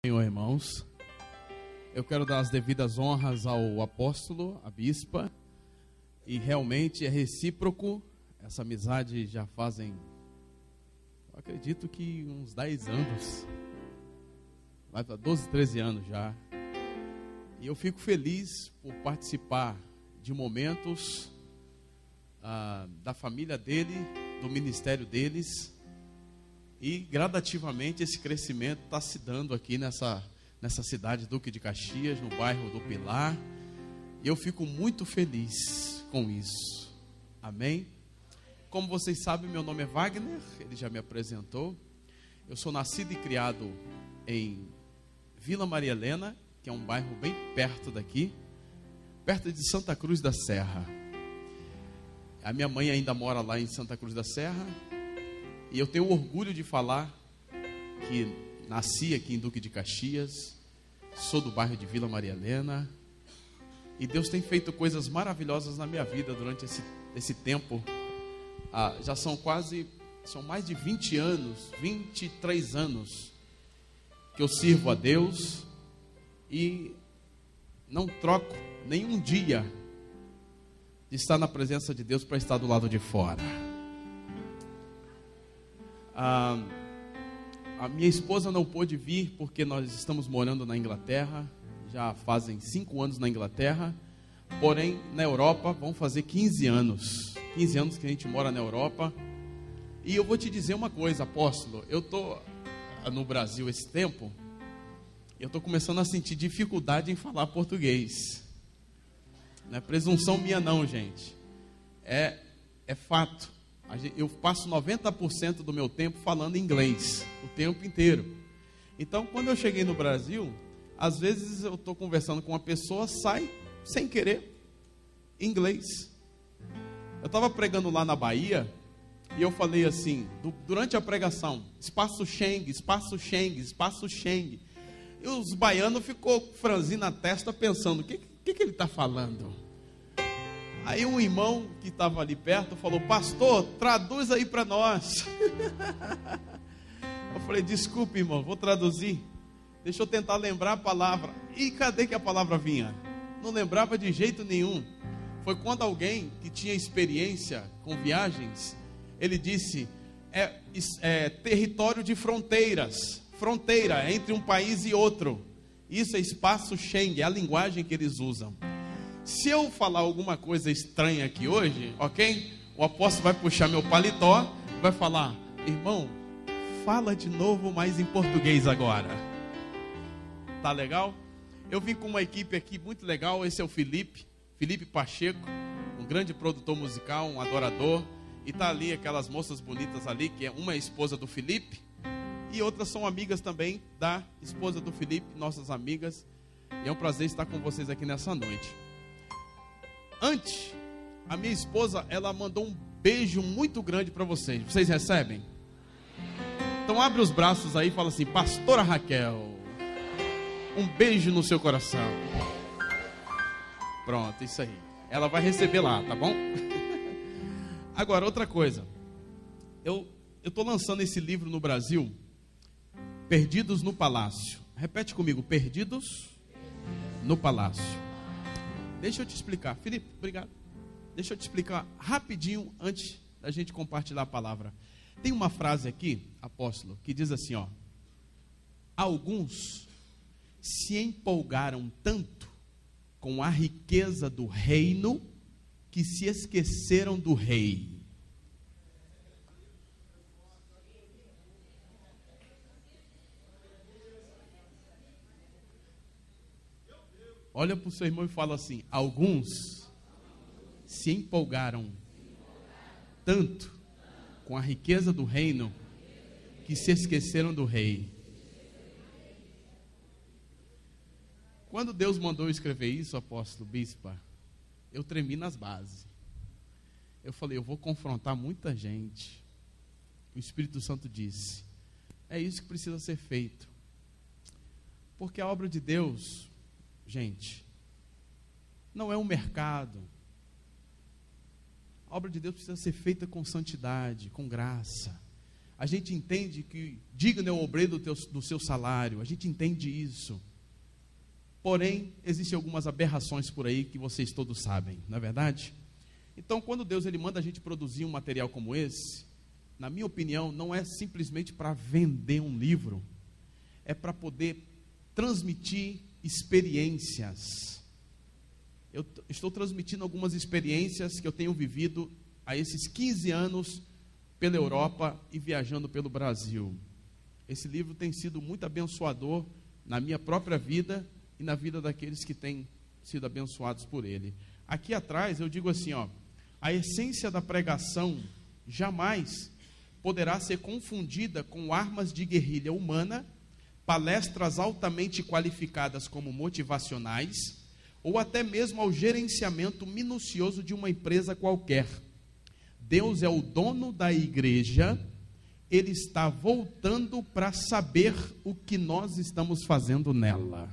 Senhor, irmãos, eu quero dar as devidas honras ao apóstolo, à bispa, e realmente é recíproco. Essa amizade já fazem, eu acredito que uns 10 anos, vai para 12, 13 anos já, e eu fico feliz por participar de momentos da família dele, do ministério deles. E gradativamente esse crescimento está se dando aqui nessa cidade Duque de Caxias, no bairro do Pilar. E eu fico muito feliz com isso. Amém? Como vocês sabem, meu nome é Wagner, ele já me apresentou. Eu sou nascido e criado em Vila Maria Helena, que é um bairro bem perto daqui, perto de Santa Cruz da Serra. A minha mãe ainda mora lá em Santa Cruz da Serra. E eu tenho orgulho de falar que nasci aqui em Duque de Caxias, sou do bairro de Vila Maria Helena, e Deus tem feito coisas maravilhosas na minha vida durante esse tempo. Já são mais de 20 anos, 23 anos que eu sirvo a Deus e não troco nenhum dia de estar na presença de Deus para estar do lado de fora. A minha esposa não pôde vir porque nós estamos morando na Inglaterra, já fazem 5 anos na Inglaterra, porém na Europa vão fazer 15 anos que a gente mora na Europa. E eu vou te dizer uma coisa, apóstolo, eu estou no Brasil esse tempo, eu estou começando a sentir dificuldade em falar português. Não é presunção minha não, gente, é fato. Eu passo 90% do meu tempo falando inglês, o tempo inteiro. Então, quando eu cheguei no Brasil, às vezes eu estou conversando com uma pessoa, sai, sem querer, inglês. Eu estava pregando lá na Bahia, e eu falei assim, durante a pregação, espaço Schengen, espaço Schengen, espaço Schengen. E os baianos ficou franzindo a testa, pensando, o que ele está falando? Aí um irmão que estava ali perto falou, pastor, traduz aí para nós. Eu falei, desculpe, irmão, vou traduzir. Deixa eu tentar lembrar a palavra. E cadê que a palavra vinha? Não lembrava de jeito nenhum. Foi quando alguém que tinha experiência com viagens, ele disse, é território de fronteiras. Fronteira entre um país e outro. Isso é espaço Schengen, é a linguagem que eles usam. Se eu falar alguma coisa estranha aqui hoje, ok? O apóstolo vai puxar meu paletó e vai falar, irmão, fala de novo, mas em português agora. Tá legal? Eu vim com uma equipe aqui muito legal, esse é o Felipe Pacheco, um grande produtor musical, um adorador. E tá ali aquelas moças bonitas ali, que uma é a esposa do Felipe, e outras são amigas também da esposa do Felipe, nossas amigas. E é um prazer estar com vocês aqui nessa noite. Antes, a minha esposa, ela mandou um beijo muito grande para vocês. Vocês recebem? Então abre os braços aí e fala assim, pastora Raquel, um beijo no seu coração. Pronto, isso aí. Ela vai receber lá, tá bom? Agora, outra coisa. Eu estou lançando esse livro no Brasil, Perdidos no Palácio. Repete comigo, Perdidos no Palácio. Deixa eu te explicar, Felipe, obrigado. Deixa eu te explicar rapidinho antes da gente compartilhar a palavra. Tem uma frase aqui, apóstolo, que diz assim, ó. Alguns se empolgaram tanto com a riqueza do reino que se esqueceram do rei. Olha para o seu irmão e fala assim, alguns se empolgaram tanto com a riqueza do reino que se esqueceram do rei. Quando Deus mandou eu escrever isso, apóstolo, bispa, eu tremi nas bases. Eu falei, eu vou confrontar muita gente. O Espírito Santo disse, é isso que precisa ser feito. Porque a obra de Deus, gente, não é um mercado. A obra de Deus precisa ser feita com santidade, com graça. A gente entende que digno é o obreiro do seu salário. A gente entende isso. Porém, existem algumas aberrações por aí que vocês todos sabem, não é verdade? Então, quando Deus ele manda a gente produzir um material como esse, na minha opinião, não é simplesmente para vender um livro. É para poder transmitir experiências. Eu estou transmitindo algumas experiências que eu tenho vivido há esses 15 anos pela Europa e viajando pelo Brasil. Esse livro tem sido muito abençoador na minha própria vida e na vida daqueles que têm sido abençoados por ele. Aqui atrás eu digo assim, ó, a essência da pregação jamais poderá ser confundida com armas de guerrilha humana, palestras altamente qualificadas como motivacionais, ou até mesmo ao gerenciamento minucioso de uma empresa qualquer. Deus é o dono da igreja, Ele está voltando para saber o que nós estamos fazendo nela.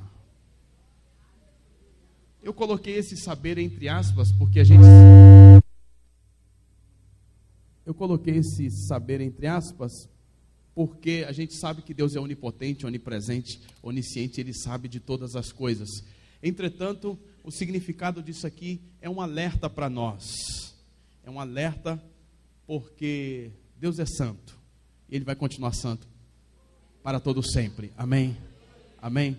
Eu coloquei esse saber entre aspas, porque a gente... Eu coloquei esse saber entre aspas, porque a gente sabe que Deus é onipotente, onipresente, onisciente, Ele sabe de todas as coisas. Entretanto, o significado disso aqui é um alerta para nós. É um alerta porque Deus é santo. E Ele vai continuar santo para todo sempre. Amém? Amém?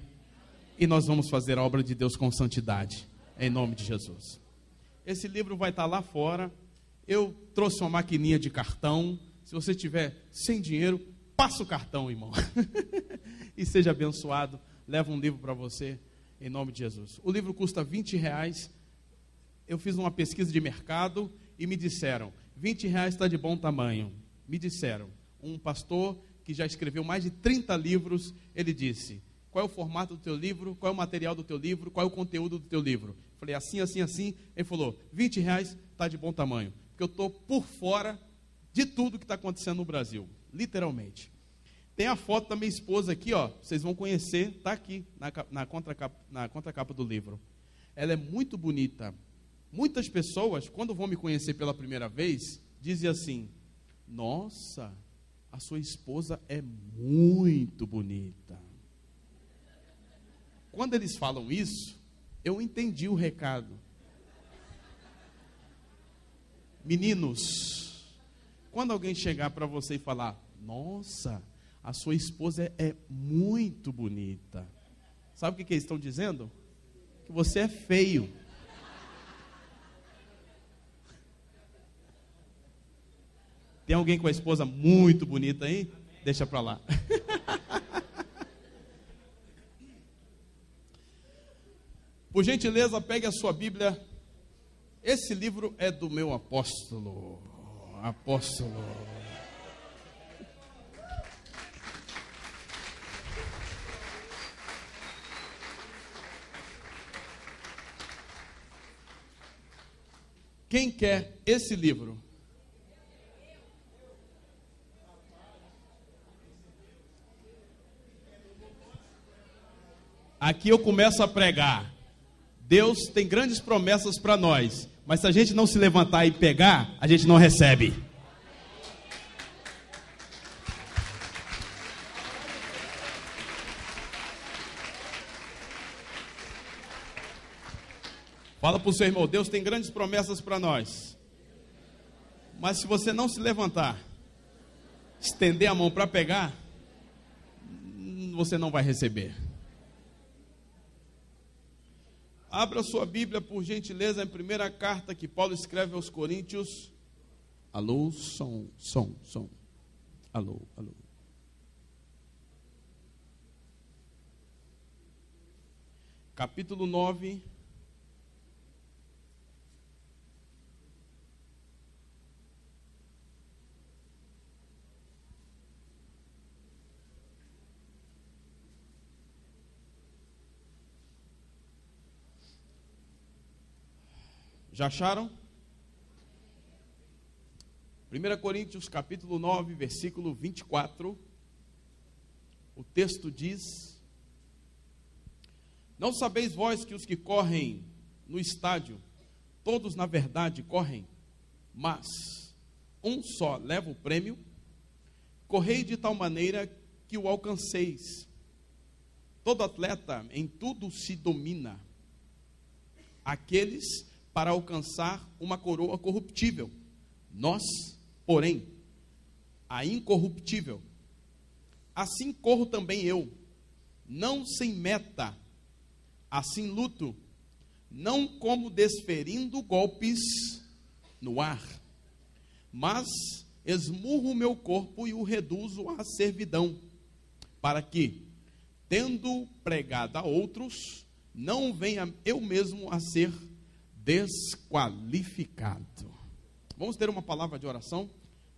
E nós vamos fazer a obra de Deus com santidade. Em nome de Jesus. Esse livro vai estar lá fora. Eu trouxe uma maquininha de cartão. Se você tiver sem dinheiro, passa o cartão, irmão. E seja abençoado. Leva um livro para você. Em nome de Jesus. O livro custa R$20. Eu fiz uma pesquisa de mercado e me disseram, R$20 está de bom tamanho. Me disseram, um pastor que já escreveu mais de 30 livros, ele disse, qual é o formato do teu livro, qual é o material do teu livro, qual é o conteúdo do teu livro? Falei, assim, assim, assim. Ele falou, R$20 está de bom tamanho, porque eu estou por fora de tudo que está acontecendo no Brasil, literalmente. Tem a foto da minha esposa aqui, ó. Vocês vão conhecer, está aqui na contracapa do livro. Ela é muito bonita. Muitas pessoas, quando vão me conhecer pela primeira vez, dizem assim, nossa, a sua esposa é muito bonita. Quando eles falam isso, eu entendi o recado. Meninos, quando alguém chegar para você e falar, nossa, a sua esposa é muito bonita. Sabe o que eles estão dizendo? Que você é feio. Tem alguém com a esposa muito bonita aí? Deixa para lá. Por gentileza, pegue a sua Bíblia. Esse livro é do meu apóstolo. Quem quer esse livro? Aqui eu começo a pregar. Deus tem grandes promessas para nós, mas se a gente não se levantar e pegar, a gente não recebe. Fala para o seu irmão, Deus tem grandes promessas para nós. Mas se você não se levantar, estender a mão para pegar, você não vai receber. Abra sua Bíblia, por gentileza, em primeira carta que Paulo escreve aos Coríntios. Alô, som. Alô. Capítulo 9. Já acharam? 1 Coríntios capítulo 9, versículo 24. O texto diz: não sabeis vós que os que correm no estádio, todos na verdade correm, mas um só leva o prêmio? correi de tal maneira que o alcanceis. Todo atleta em tudo se domina. Aqueles para alcançar uma coroa corruptível. Nós, porém, a incorruptível. Assim corro também eu, não sem meta, assim luto, não como desferindo golpes no ar, mas esmurro o meu corpo e o reduzo à servidão, para que, tendo pregado a outros, não venha eu mesmo a ser desqualificado. Vamos ter uma palavra de oração.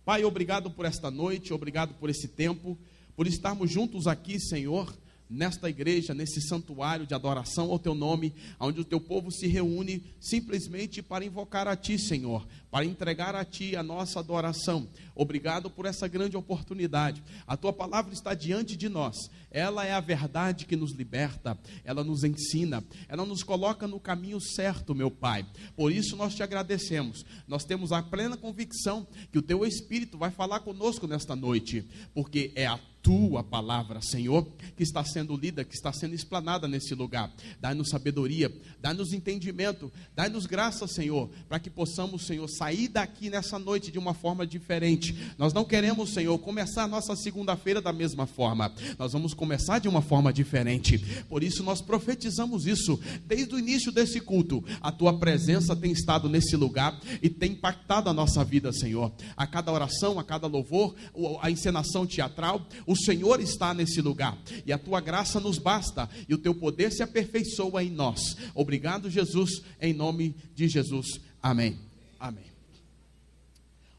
Pai, obrigado por esta noite, obrigado por esse tempo, por estarmos juntos aqui, Senhor, nesta igreja, nesse santuário de adoração ao Teu nome, onde o Teu povo se reúne simplesmente para invocar a Ti, Senhor, para entregar a Ti a nossa adoração. Obrigado por essa grande oportunidade. A Tua palavra está diante de nós. Ela é a verdade que nos liberta, ela nos ensina, ela nos coloca no caminho certo, meu Pai. Por isso nós Te agradecemos. Nós temos a plena convicção que o Teu Espírito vai falar conosco nesta noite, porque é a Tua palavra, Senhor, que está sendo lida, que está sendo explanada nesse lugar. Dá-nos sabedoria, dá-nos entendimento, dá-nos graça, Senhor, para que possamos, Senhor, sair daqui nessa noite de uma forma diferente. Nós não queremos, Senhor, começar a nossa segunda-feira da mesma forma. Nós vamos começar de uma forma diferente. Por isso nós profetizamos isso desde o início desse culto. A Tua presença tem estado nesse lugar e tem impactado a nossa vida, Senhor. A cada oração, a cada louvor, a encenação teatral, o Senhor está nesse lugar, e a Tua graça nos basta, e o Teu poder se aperfeiçoa em nós. Obrigado, Jesus, em nome de Jesus, amém, amém.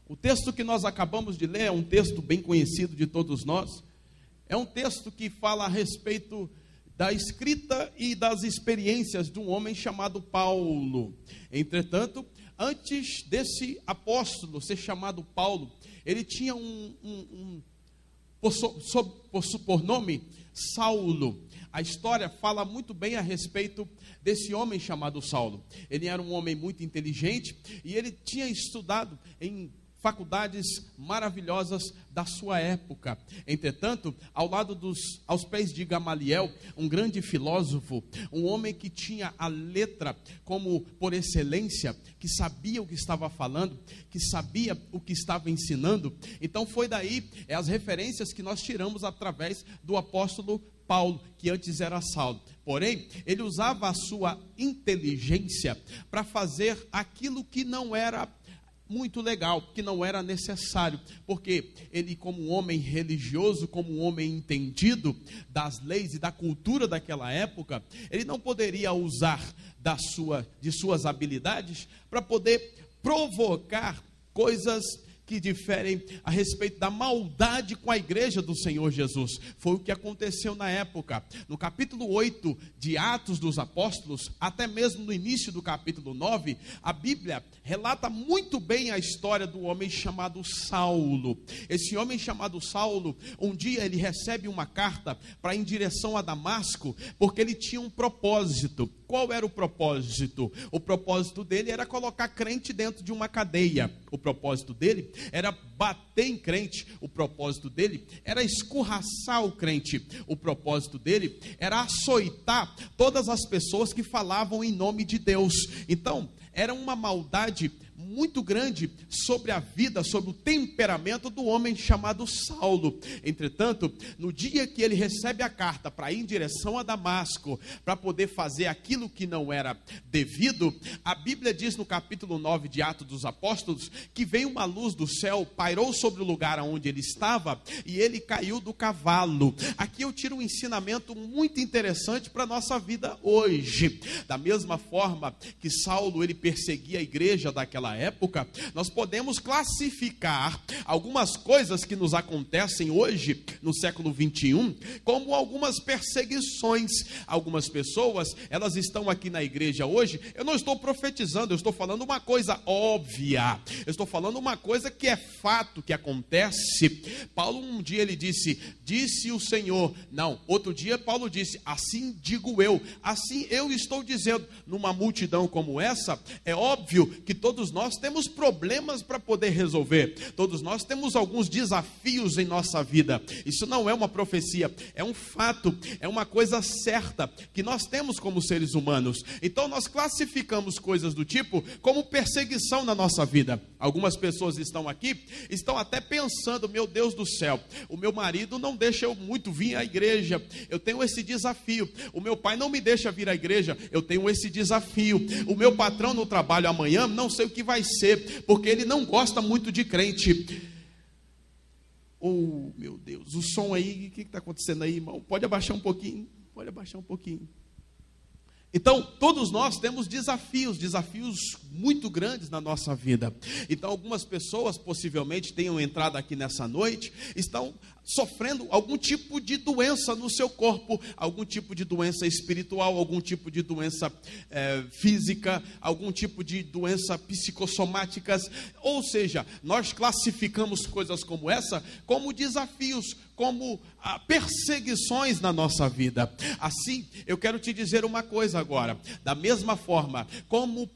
O texto que nós acabamos de ler é um texto bem conhecido de todos nós, é um texto que fala a respeito da escrita e das experiências de um homem chamado Paulo. Entretanto, antes desse apóstolo ser chamado Paulo, ele tinha por nome Saulo. A história fala muito bem a respeito desse homem chamado Saulo. Ele era um homem muito inteligente e ele tinha estudado em faculdades maravilhosas da sua época. Entretanto, aos pés de Gamaliel, um grande filósofo, um homem que tinha a letra como por excelência, que sabia o que estava falando, que sabia o que estava ensinando. Então foi daí as referências que nós tiramos através do apóstolo Paulo, que antes era Saulo. Porém, ele usava a sua inteligência para fazer aquilo que não era muito legal, que não era necessário, porque ele, como um homem religioso, como um homem entendido das leis e da cultura daquela época, ele não poderia usar de suas habilidades para poder provocar coisas que diferem a respeito da maldade com a igreja do Senhor Jesus. Foi o que aconteceu na época. No capítulo 8 de Atos dos Apóstolos, até mesmo no início do capítulo 9, a Bíblia relata muito bem a história do homem chamado Saulo. Esse homem chamado Saulo, um dia ele recebe uma carta para ir em direção a Damasco, porque ele tinha um propósito. Qual era o propósito? O propósito dele era colocar crente dentro de uma cadeia. O propósito dele era bater em crente. O propósito dele era escorraçar o crente. O propósito dele era açoitar todas as pessoas que falavam em nome de Deus. Então, era uma maldade muito grande sobre a vida, sobre o temperamento do homem chamado Saulo. Entretanto, no dia que ele recebe a carta para ir em direção a Damasco, para poder fazer aquilo que não era devido, a Bíblia diz no capítulo 9 de Atos dos Apóstolos, que veio uma luz do céu, pairou sobre o lugar onde ele estava, e ele caiu do cavalo. Aqui eu tiro um ensinamento muito interessante para a nossa vida hoje. Da mesma forma que Saulo, ele perseguia a igreja daquela época, nós podemos classificar algumas coisas que nos acontecem hoje, no século 21, como algumas perseguições. Algumas pessoas, elas estão aqui na igreja hoje, eu não estou profetizando, eu estou falando uma coisa óbvia, eu estou falando uma coisa que é fato, que acontece. Paulo um dia ele disse o Senhor, não, outro dia Paulo disse, assim digo eu, assim eu estou dizendo. Numa multidão como essa, é óbvio que todos nós nós temos problemas para poder resolver. Todos nós temos alguns desafios em nossa vida. Isso não é uma profecia, é um fato, é uma coisa certa que nós temos como seres humanos. Então nós classificamos coisas do tipo como perseguição na nossa vida. Algumas pessoas estão aqui, estão até pensando: meu Deus do céu, o meu marido não deixa eu muito vir à igreja, eu tenho esse desafio. O meu pai não me deixa vir à igreja, eu tenho esse desafio. O meu patrão no trabalho amanhã, não sei o que vai ser, porque ele não gosta muito de crente. Oh, meu Deus, o som aí, o que está acontecendo aí, irmão? Pode abaixar um pouquinho? Pode abaixar um pouquinho. Então, todos nós temos desafios muito grandes na nossa vida. Então, algumas pessoas possivelmente tenham entrado aqui nessa noite, estão sofrendo algum tipo de doença no seu corpo, algum tipo de doença espiritual, algum tipo de doença física, algum tipo de doença psicossomáticas. Ou seja, nós classificamos coisas como essa como desafios, como perseguições na nossa vida. Assim, eu quero te dizer uma coisa agora. Da mesma forma como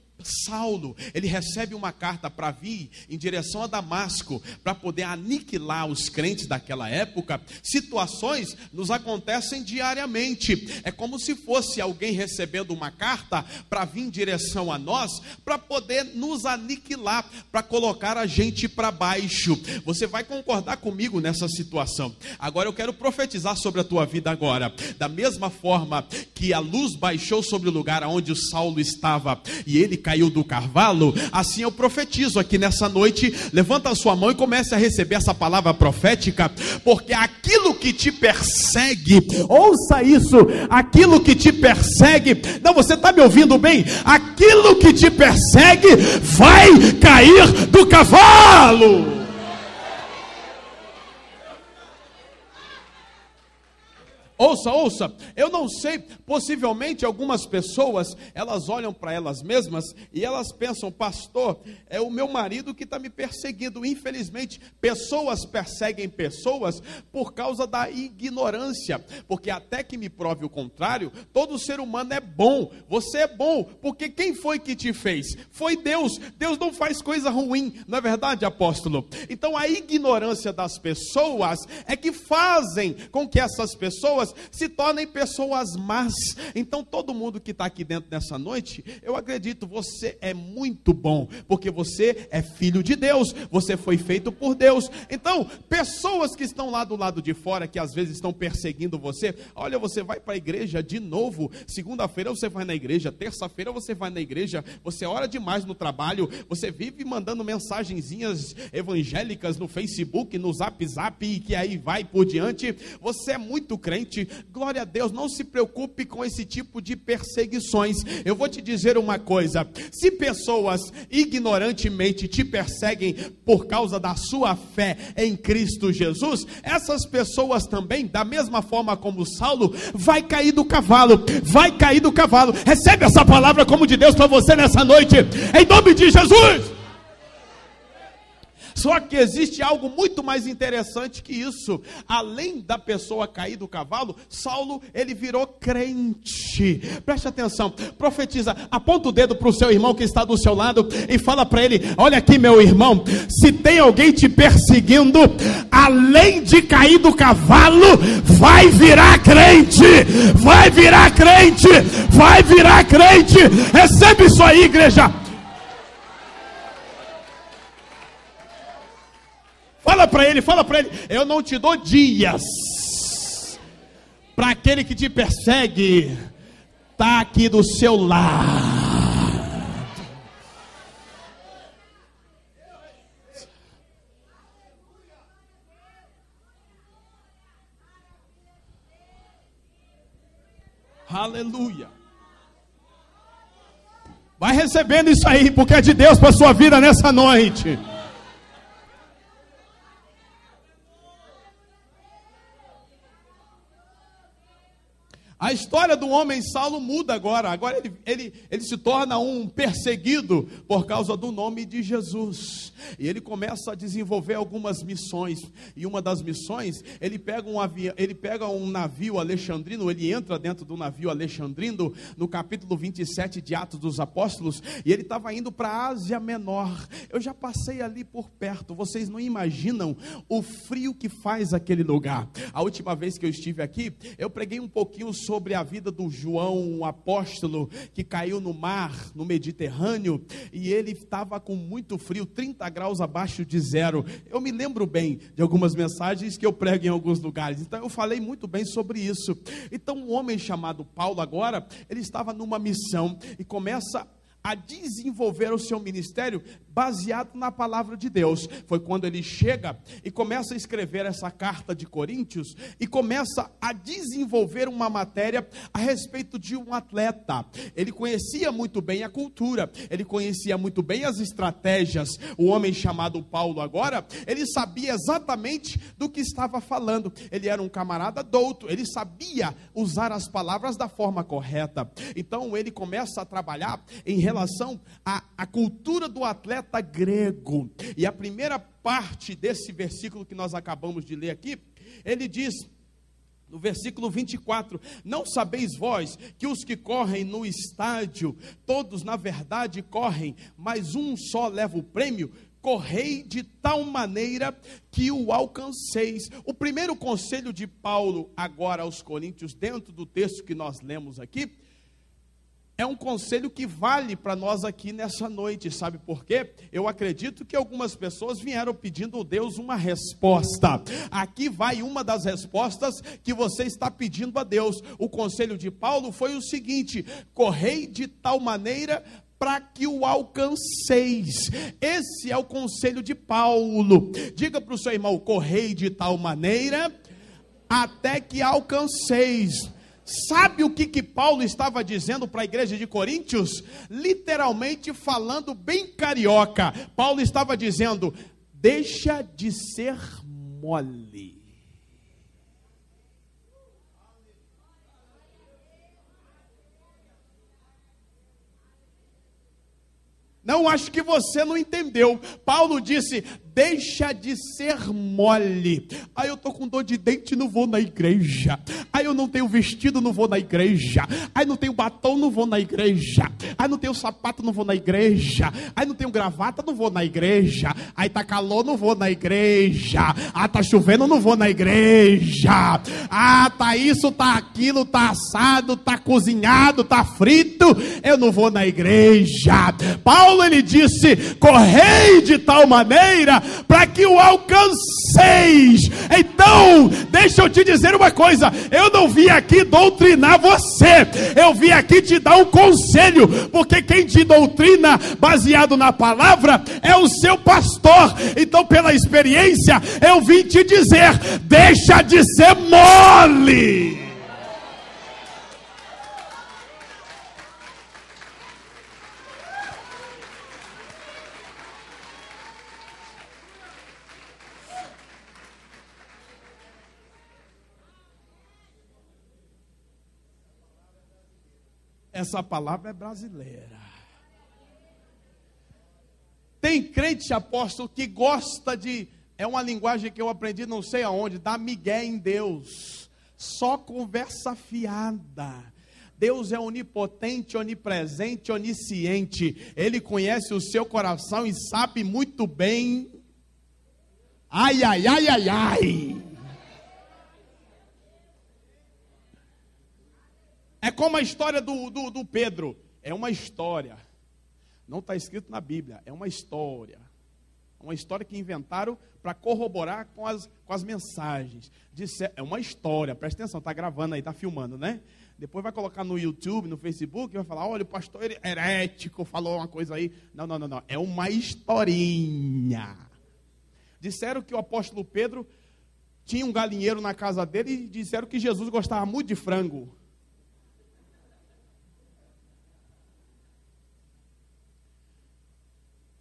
Saulo, ele recebe uma carta para vir em direção a Damasco, para poder aniquilar os crentes daquela época, situações nos acontecem diariamente. É como se fosse alguém recebendo uma carta para vir em direção a nós, para poder nos aniquilar, para colocar a gente para baixo. Você vai concordar comigo nessa situação. Agora eu quero profetizar sobre a tua vida agora. Da mesma forma que a luz baixou sobre o lugar onde o Saulo estava e ele caiu do cavalo, assim eu profetizo aqui nessa noite. Levanta a sua mão e comece a receber essa palavra profética, porque aquilo que te persegue, ouça isso, aquilo que te persegue, não, você está me ouvindo bem? Aquilo que te persegue vai cair do cavalo. Ouça, eu não sei, possivelmente algumas pessoas, elas olham para elas mesmas e elas pensam: pastor, é o meu marido que está me perseguindo. Infelizmente, pessoas perseguem pessoas por causa da ignorância, porque até que me prove o contrário, todo ser humano é bom. Você é bom, porque quem foi que te fez? Foi Deus. Deus não faz coisa ruim, não é verdade, apóstolo? Então a ignorância das pessoas é que fazem com que essas pessoas se tornem pessoas más. Então todo mundo que está aqui dentro nessa noite, eu acredito, você é muito bom, porque você é filho de Deus, você foi feito por Deus. Então pessoas que estão lá do lado de fora, que às vezes estão perseguindo você: olha, você vai para a igreja de novo, segunda-feira você vai na igreja, terça-feira você vai na igreja, você ora demais no trabalho, você vive mandando mensagenzinhas evangélicas no Facebook, no Zap, e que aí vai por diante, você é muito crente. Glória a Deus, não se preocupe com esse tipo de perseguições. Eu vou te dizer uma coisa: se pessoas ignorantemente te perseguem por causa da sua fé em Cristo Jesus, essas pessoas também, da mesma forma como Saulo, vai cair do cavalo, recebe essa palavra como de Deus para você nessa noite, em nome de Jesus. Só que existe algo muito mais interessante que isso. Além da pessoa cair do cavalo, Saulo, ele virou crente. Preste atenção, profetiza, aponta o dedo para o seu irmão que está do seu lado e fala para ele: olha aqui, meu irmão, se tem alguém te perseguindo, além de cair do cavalo, vai virar crente. Recebe isso aí, igreja. Fala para ele, eu não te dou dias. Para aquele que te persegue, está aqui do seu lado. Aleluia. Vai recebendo isso aí, porque é de Deus para a sua vida nessa noite. A história do homem Saulo muda agora. Agora ele se torna um perseguido por causa do nome de Jesus. E ele começa a desenvolver algumas missões. E uma das missões, ele pega um navio alexandrino, ele entra dentro do navio alexandrino, no capítulo 27 de Atos dos Apóstolos, e ele estava indo para a Ásia Menor. Eu já passei ali por perto, vocês não imaginam o frio que faz aquele lugar. A última vez que eu estive aqui, eu preguei um pouquinho sobre a vida do João, um apóstolo que caiu no mar, no Mediterrâneo, e ele estava com muito frio, 30 graus abaixo de zero. Eu me lembro bem de algumas mensagens que eu prego em alguns lugares, então eu falei muito bem sobre isso. Então um homem chamado Paulo agora, ele estava numa missão e começa a desenvolver o seu ministério baseado na palavra de Deus. Foi quando ele chega e começa a escrever essa carta de Coríntios e começa a desenvolver uma matéria a respeito de um atleta. Ele conhecia muito bem a cultura, ele conhecia muito bem as estratégias. O homem chamado Paulo agora, ele sabia exatamente do que estava falando. Ele era um camarada douto, ele sabia usar as palavras da forma correta. Então ele começa a trabalhar em relação à cultura do atleta grego. E a primeira parte desse versículo que nós acabamos de ler aqui, ele diz, no versículo 24, não sabeis vós que os que correm no estádio, todos na verdade correm, mas um só leva o prêmio? Correi de tal maneira que o alcanceis. O primeiro conselho de Paulo agora aos Coríntios, dentro do texto que nós lemos aqui, é um conselho que vale para nós aqui nessa noite, sabe por quê? Eu acredito que algumas pessoas vieram pedindo a Deus uma resposta. Aqui vai uma das respostas que você está pedindo a Deus. O conselho de Paulo foi o seguinte: correi de tal maneira para que o alcanceis. Esse é o conselho de Paulo. Diga para o seu irmão: correi de tal maneira até que alcanceis. Sabe o que Paulo estava dizendo para a igreja de Coríntios? Literalmente falando bem carioca, Paulo estava dizendo: deixa de ser mole. Não, acho que você não entendeu. Paulo disse: deixa de ser mole. Aí eu estou com dor de dente, não vou na igreja. Aí eu não tenho vestido, não vou na igreja. Aí não tenho batom, não vou na igreja. Aí não tenho sapato, não vou na igreja. Aí não tenho gravata, não vou na igreja. Aí tá calor, não vou na igreja. Ah, tá chovendo, não vou na igreja. Ah, tá isso, tá aquilo, tá assado, tá cozinhado, tá frito, eu não vou na igreja. Paulo, ele disse: correi de tal maneira para que o alcanceis. Então, deixa eu te dizer uma coisa: eu não vim aqui doutrinar você, eu vim aqui te dar um conselho, porque quem te doutrina baseado na palavra é o seu pastor. Então, pela experiência, eu vim te dizer: deixa de ser mole. Essa palavra é brasileira. Tem crente, apóstolo, que gosta de... É uma linguagem que eu aprendi não sei aonde, dar migué em Deus. Só conversa fiada. Deus é onipotente, onipresente, onisciente. Ele conhece o seu coração e sabe muito bem. Ai, ai, ai, ai, ai. É como a história do Pedro. É uma história. Não está escrito na Bíblia. É uma história. Uma história que inventaram para corroborar com as mensagens. É uma história. Presta atenção, está gravando aí, está filmando, né? Depois vai colocar no YouTube, no Facebook, e vai falar: olha, o pastor herético falou uma coisa aí. Não. É uma historinha. Disseram que o apóstolo Pedro tinha um galinheiro na casa dele e disseram que Jesus gostava muito de frango.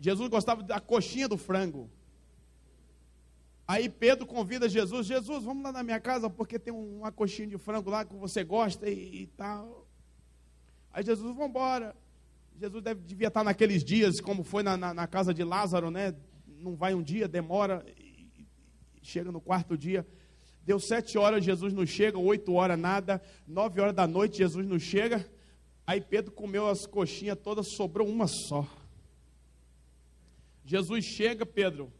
Jesus gostava da coxinha do frango. Aí Pedro convida Jesus: Jesus, vamos lá na minha casa, porque tem uma coxinha de frango lá que você gosta e tal. Aí Jesus: vamos embora. Jesus devia estar naqueles dias, como foi na casa de Lázaro, né? Não vai um dia, demora, e chega no quarto dia. Deu 7 horas, Jesus não chega, 8 horas nada, 9 horas da noite, Jesus não chega. Aí Pedro comeu as coxinhas todas, sobrou uma só. Jesus chega, Pedro: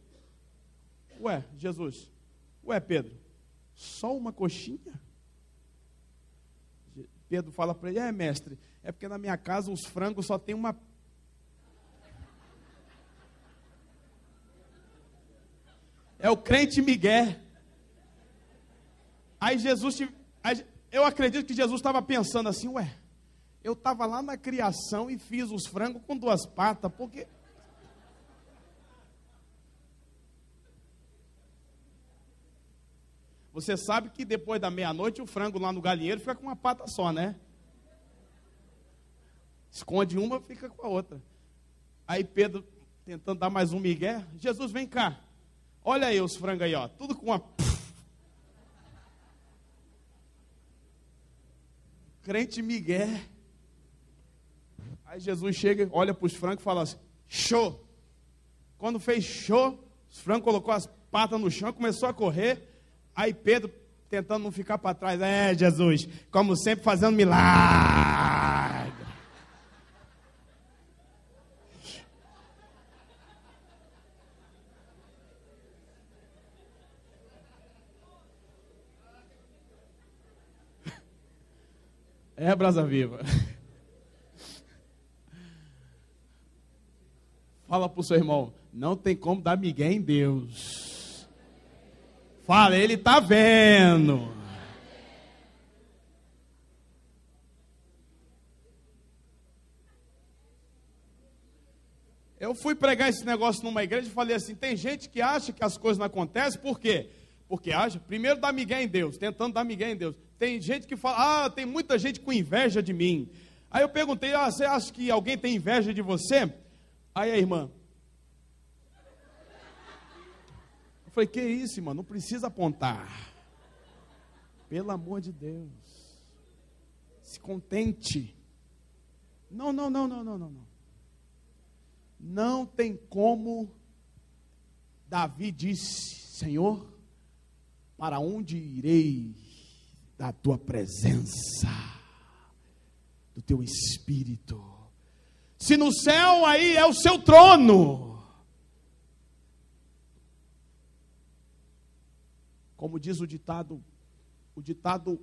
ué, Jesus, ué, Pedro, só uma coxinha? Pedro fala para ele: mestre, é porque na minha casa os frangos só tem uma. É o crente migué. Aí eu acredito que Jesus estava pensando assim: ué, eu estava lá na criação e fiz os frangos com 2 patas, porque... Você sabe que depois da meia-noite o frango lá no galinheiro fica com uma pata só, né? Esconde uma, fica com a outra. Aí Pedro, tentando dar mais um migué: Jesus, vem cá, olha aí os frangos aí, ó, tudo com uma... Crente migué. Aí Jesus chega, olha para os frangos e fala assim: show. Quando fez show, os frangos colocou as patas no chão e começou a correr. Aí Pedro, tentando não ficar para trás: Jesus, como sempre, fazendo milagre. É, brasa viva. Fala para o seu irmão: não tem como dar migué em Deus. Fala, Ele está vendo. Eu fui pregar esse negócio numa igreja e falei assim: tem gente que acha que as coisas não acontecem, por quê? Porque acha, primeiro dá migué em Deus, tentando dar migué em Deus. Tem gente que fala: tem muita gente com inveja de mim. Aí eu perguntei: você acha que alguém tem inveja de você? Aí a irmã, eu falei: que isso, irmã, não precisa apontar. Pelo amor de Deus, se contente. Não. Não tem como. Davi disse: Senhor, para onde irei da tua presença, do teu Espírito? Se no céu aí é o seu trono. Como diz o ditado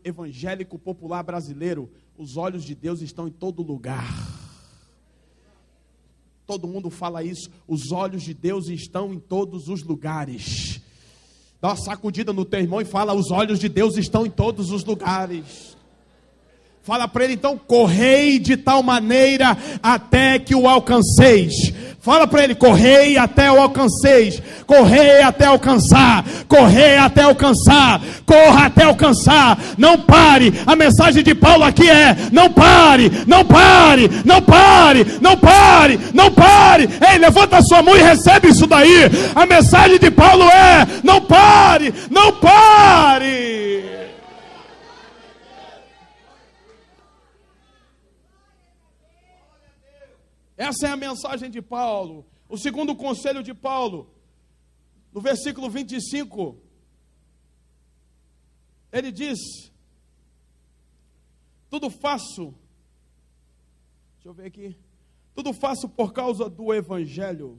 evangélico popular brasileiro: os olhos de Deus estão em todo lugar. Todo mundo fala isso: os olhos de Deus estão em todos os lugares. Dá uma sacudida no teu irmão e fala: os olhos de Deus estão em todos os lugares. Fala para ele então: correi de tal maneira até que o alcanceis. Fala para ele: correi até o alcanceis. Correi até alcançar. Correi até alcançar. Corra até alcançar. Não pare. A mensagem de Paulo aqui é: não pare, não pare, não pare, não pare, não pare. Ei, levanta a sua mão e recebe isso daí. A mensagem de Paulo é: não pare, não pare. Essa é a mensagem de Paulo. O segundo conselho de Paulo, no versículo 25, ele diz: tudo faço, deixa eu ver aqui, tudo faço por causa do Evangelho.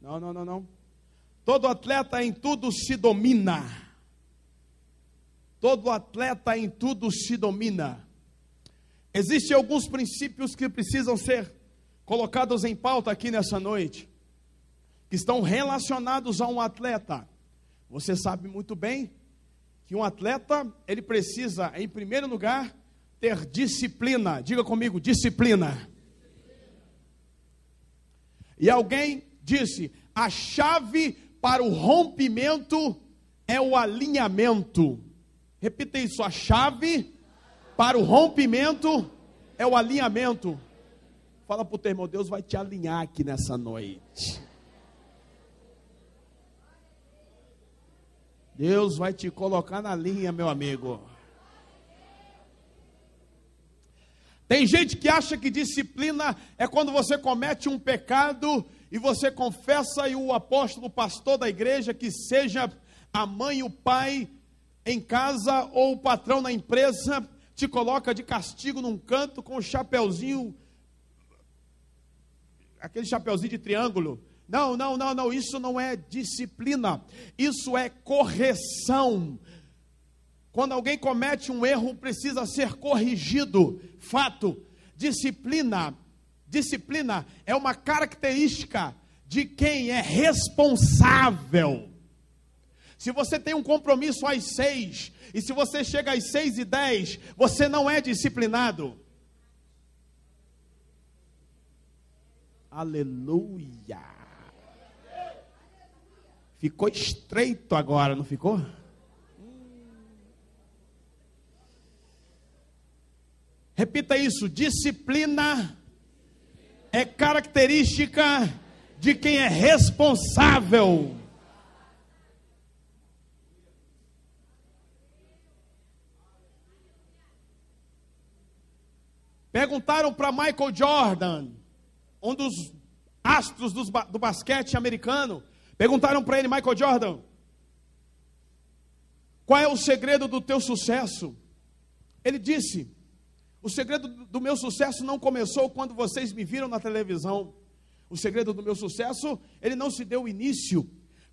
Não. Todo atleta em tudo se domina. Todo atleta em tudo se domina. Existem alguns princípios que precisam ser colocados em pauta aqui nessa noite, que estão relacionados a um atleta. Você sabe muito bem que um atleta, ele precisa, em primeiro lugar, ter disciplina. Diga comigo: disciplina. E alguém disse: a chave para o rompimento é o alinhamento. Repita isso: a chave para o rompimento é o alinhamento. Fala para o teu irmão: Deus vai te alinhar aqui nessa noite. Deus vai te colocar na linha, meu amigo. Tem gente que acha que disciplina é quando você comete um pecado e você confessa, e o apóstolo, o pastor da igreja, que seja a mãe e o pai em casa ou o patrão na empresa, te coloca de castigo num canto com um chapeuzinho, aquele chapeuzinho de triângulo. Não, isso não é disciplina, isso é correção. Quando alguém comete um erro, precisa ser corrigido. Fato, disciplina é uma característica de quem é responsável. Se você tem um compromisso às 6, e se você chega às 6:10, você não é disciplinado. Aleluia. Ficou estreito agora, não ficou? Repita isso: disciplina é característica de quem é responsável. Perguntaram para Michael Jordan, um dos astros do basquete americano. Perguntaram para ele: Michael Jordan, qual é o segredo do teu sucesso? Ele disse: o segredo do meu sucesso não começou quando vocês me viram na televisão. O segredo do meu sucesso, ele não se deu início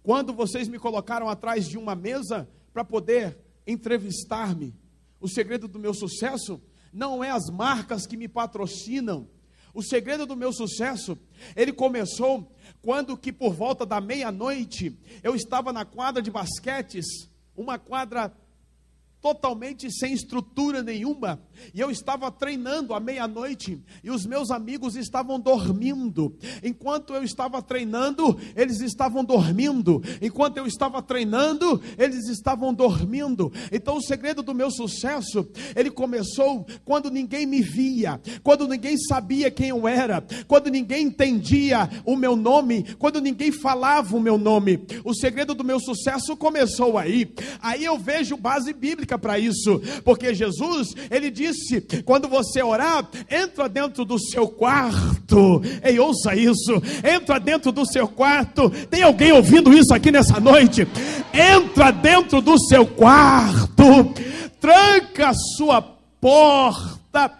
quando vocês me colocaram atrás de uma mesa para poder entrevistar-me. O segredo do meu sucesso não é as marcas que me patrocinam. O segredo do meu sucesso, ele começou quando que por volta da meia-noite, eu estava na quadra de basquetes, uma quadra totalmente sem estrutura nenhuma, e eu estava treinando à meia-noite, e os meus amigos estavam dormindo. Enquanto eu estava treinando, eles estavam dormindo. Enquanto eu estava treinando, eles estavam dormindo. Então o segredo do meu sucesso, ele começou quando ninguém me via, quando ninguém sabia quem eu era, quando ninguém entendia o meu nome, quando ninguém falava o meu nome. O segredo do meu sucesso começou aí. Aí eu vejo base bíblica para isso, porque Jesus, ele disse: quando você orar, entra dentro do seu quarto. Ei, ouça isso: entra dentro do seu quarto. Tem alguém ouvindo isso aqui nessa noite? Entra dentro do seu quarto, tranca a sua porta.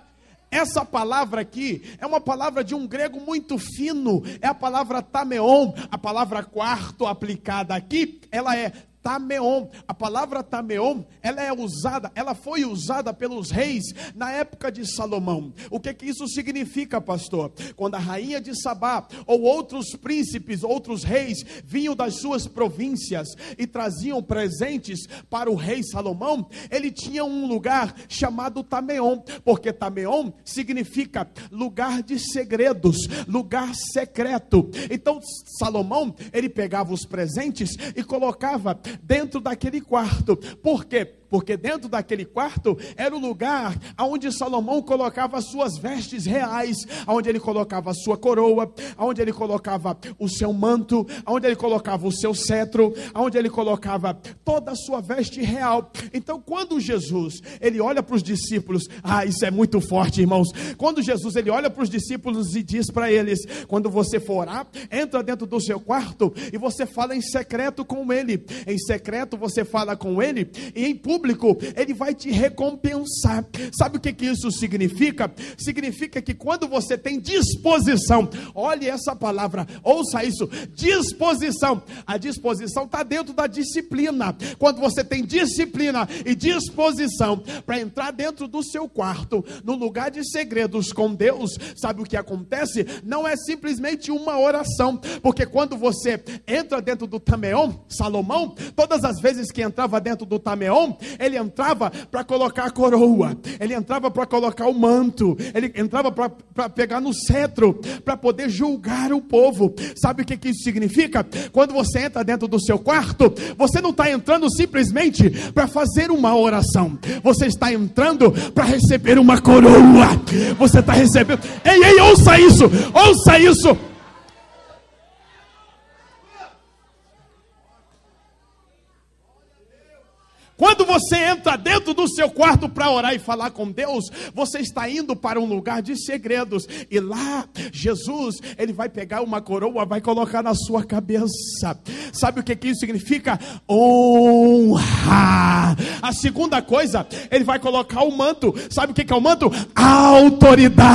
Essa palavra aqui é uma palavra de um grego muito fino, é a palavra tameon. A palavra quarto aplicada aqui, ela é tameon. A palavra tameon, ela foi usada pelos reis na época de Salomão. O que isso significa, pastor? Quando a rainha de Sabá, ou outros príncipes, outros reis, vinham das suas províncias e traziam presentes para o rei Salomão, ele tinha um lugar chamado tameon, porque tameon significa lugar de segredos, lugar secreto. Então Salomão, ele pegava os presentes e colocava dentro daquele quarto. Por quê? Porque dentro daquele quarto era o lugar onde Salomão colocava as suas vestes reais, onde ele colocava a sua coroa, onde ele colocava o seu manto, onde ele colocava o seu cetro, onde ele colocava toda a sua veste real. Então quando Jesus, ele olha para os discípulos, isso é muito forte, irmãos. Quando Jesus, ele olha para os discípulos e diz para eles: quando você for orar, entra dentro do seu quarto e você fala em secreto com ele. Em secreto você fala com ele, e em público ele vai te recompensar. Sabe o que isso significa? Significa que quando você tem disposição, olhe essa palavra, ouça isso: disposição. A disposição está dentro da disciplina. Quando você tem disciplina e disposição para entrar dentro do seu quarto, no lugar de segredos com Deus, sabe o que acontece? Não é simplesmente uma oração, porque quando você entra dentro do tameon, Salomão, todas as vezes que entrava dentro do tameon, ele entrava para colocar a coroa, ele entrava para colocar o manto, ele entrava para pegar no cetro, para poder julgar o povo. Sabe o que isso significa? Quando você entra dentro do seu quarto, você não está entrando simplesmente para fazer uma oração, você está entrando para receber uma coroa. Você está recebendo. Ei, ouça isso, ouça isso. você entra dentro do seu quarto para orar e falar com Deus, você está indo para um lugar de segredos. E lá, Jesus, ele vai pegar uma coroa, vai colocar na sua cabeça. Sabe o que isso significa? Honra. A segunda coisa, ele vai colocar o manto. Sabe o que é o manto? Autoridade.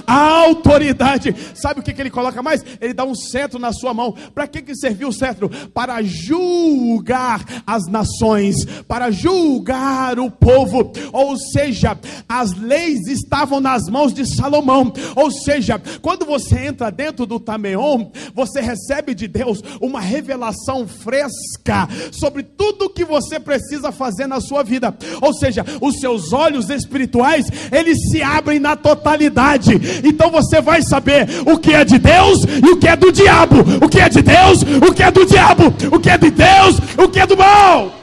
Autoridade. Sabe o que ele coloca mais? Ele dá um cetro na sua mão. Para que serviu o cetro? Para julgar as nações, para julgar o povo. Ou seja, as leis estavam nas mãos de Salomão. Ou seja, quando você entra dentro do Tameon, você recebe de Deus uma revelação fresca sobre tudo o que você precisa fazer na sua vida. Ou seja, os seus olhos espirituais, eles se abrem na totalidade. Então você vai saber o que é de Deus e o que é do diabo. O que é de Deus, o que é do diabo. O que é de Deus, o que é do mal.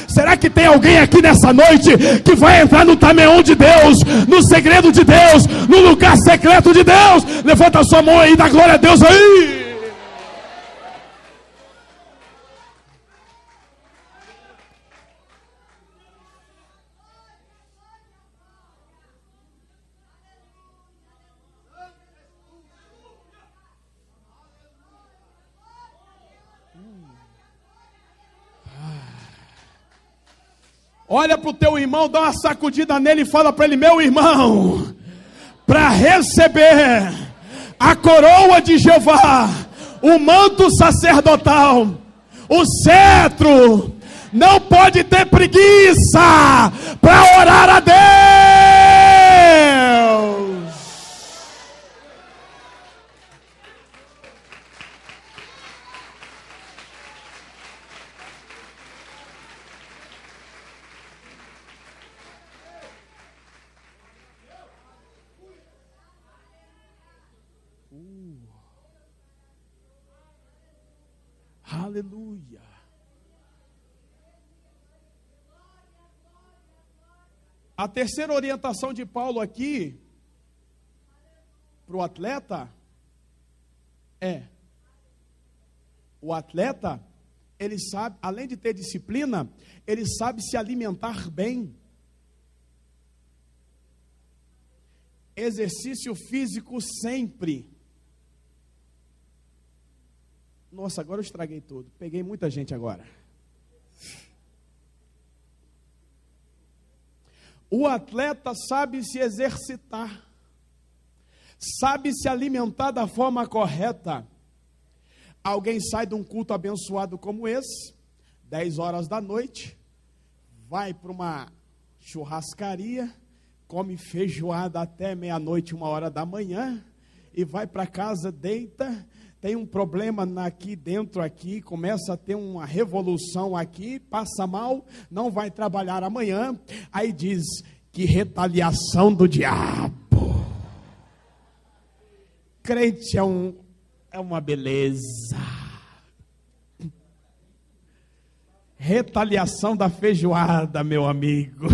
Será que tem alguém aqui nessa noite que vai entrar no Tameon de Deus, no segredo de Deus, no lugar secreto de Deus? Levanta a sua mão aí, dá glória a Deus aí. Olha para o teu irmão, dá uma sacudida nele e fala para ele: meu irmão, para receber a coroa de Jeová, o manto sacerdotal, o cetro, não pode ter preguiça para orar a Deus. Aleluia. A terceira orientação de Paulo aqui para o atleta é: o atleta, ele sabe, além de ter disciplina, ele sabe se alimentar bem. Exercício físico sempre. Nossa, agora eu estraguei tudo. Peguei muita gente agora. O atleta sabe se exercitar, sabe se alimentar da forma correta. Alguém sai de um culto abençoado como esse, 10 horas da noite, vai para uma churrascaria, come feijoada até meia-noite, 1h da manhã, e vai para casa, deita. Tem um problema aqui dentro, aqui, começa a ter uma revolução aqui, passa mal, não vai trabalhar amanhã. Aí diz: que retaliação do diabo. Crente é uma beleza. Retaliação da feijoada, meu amigo.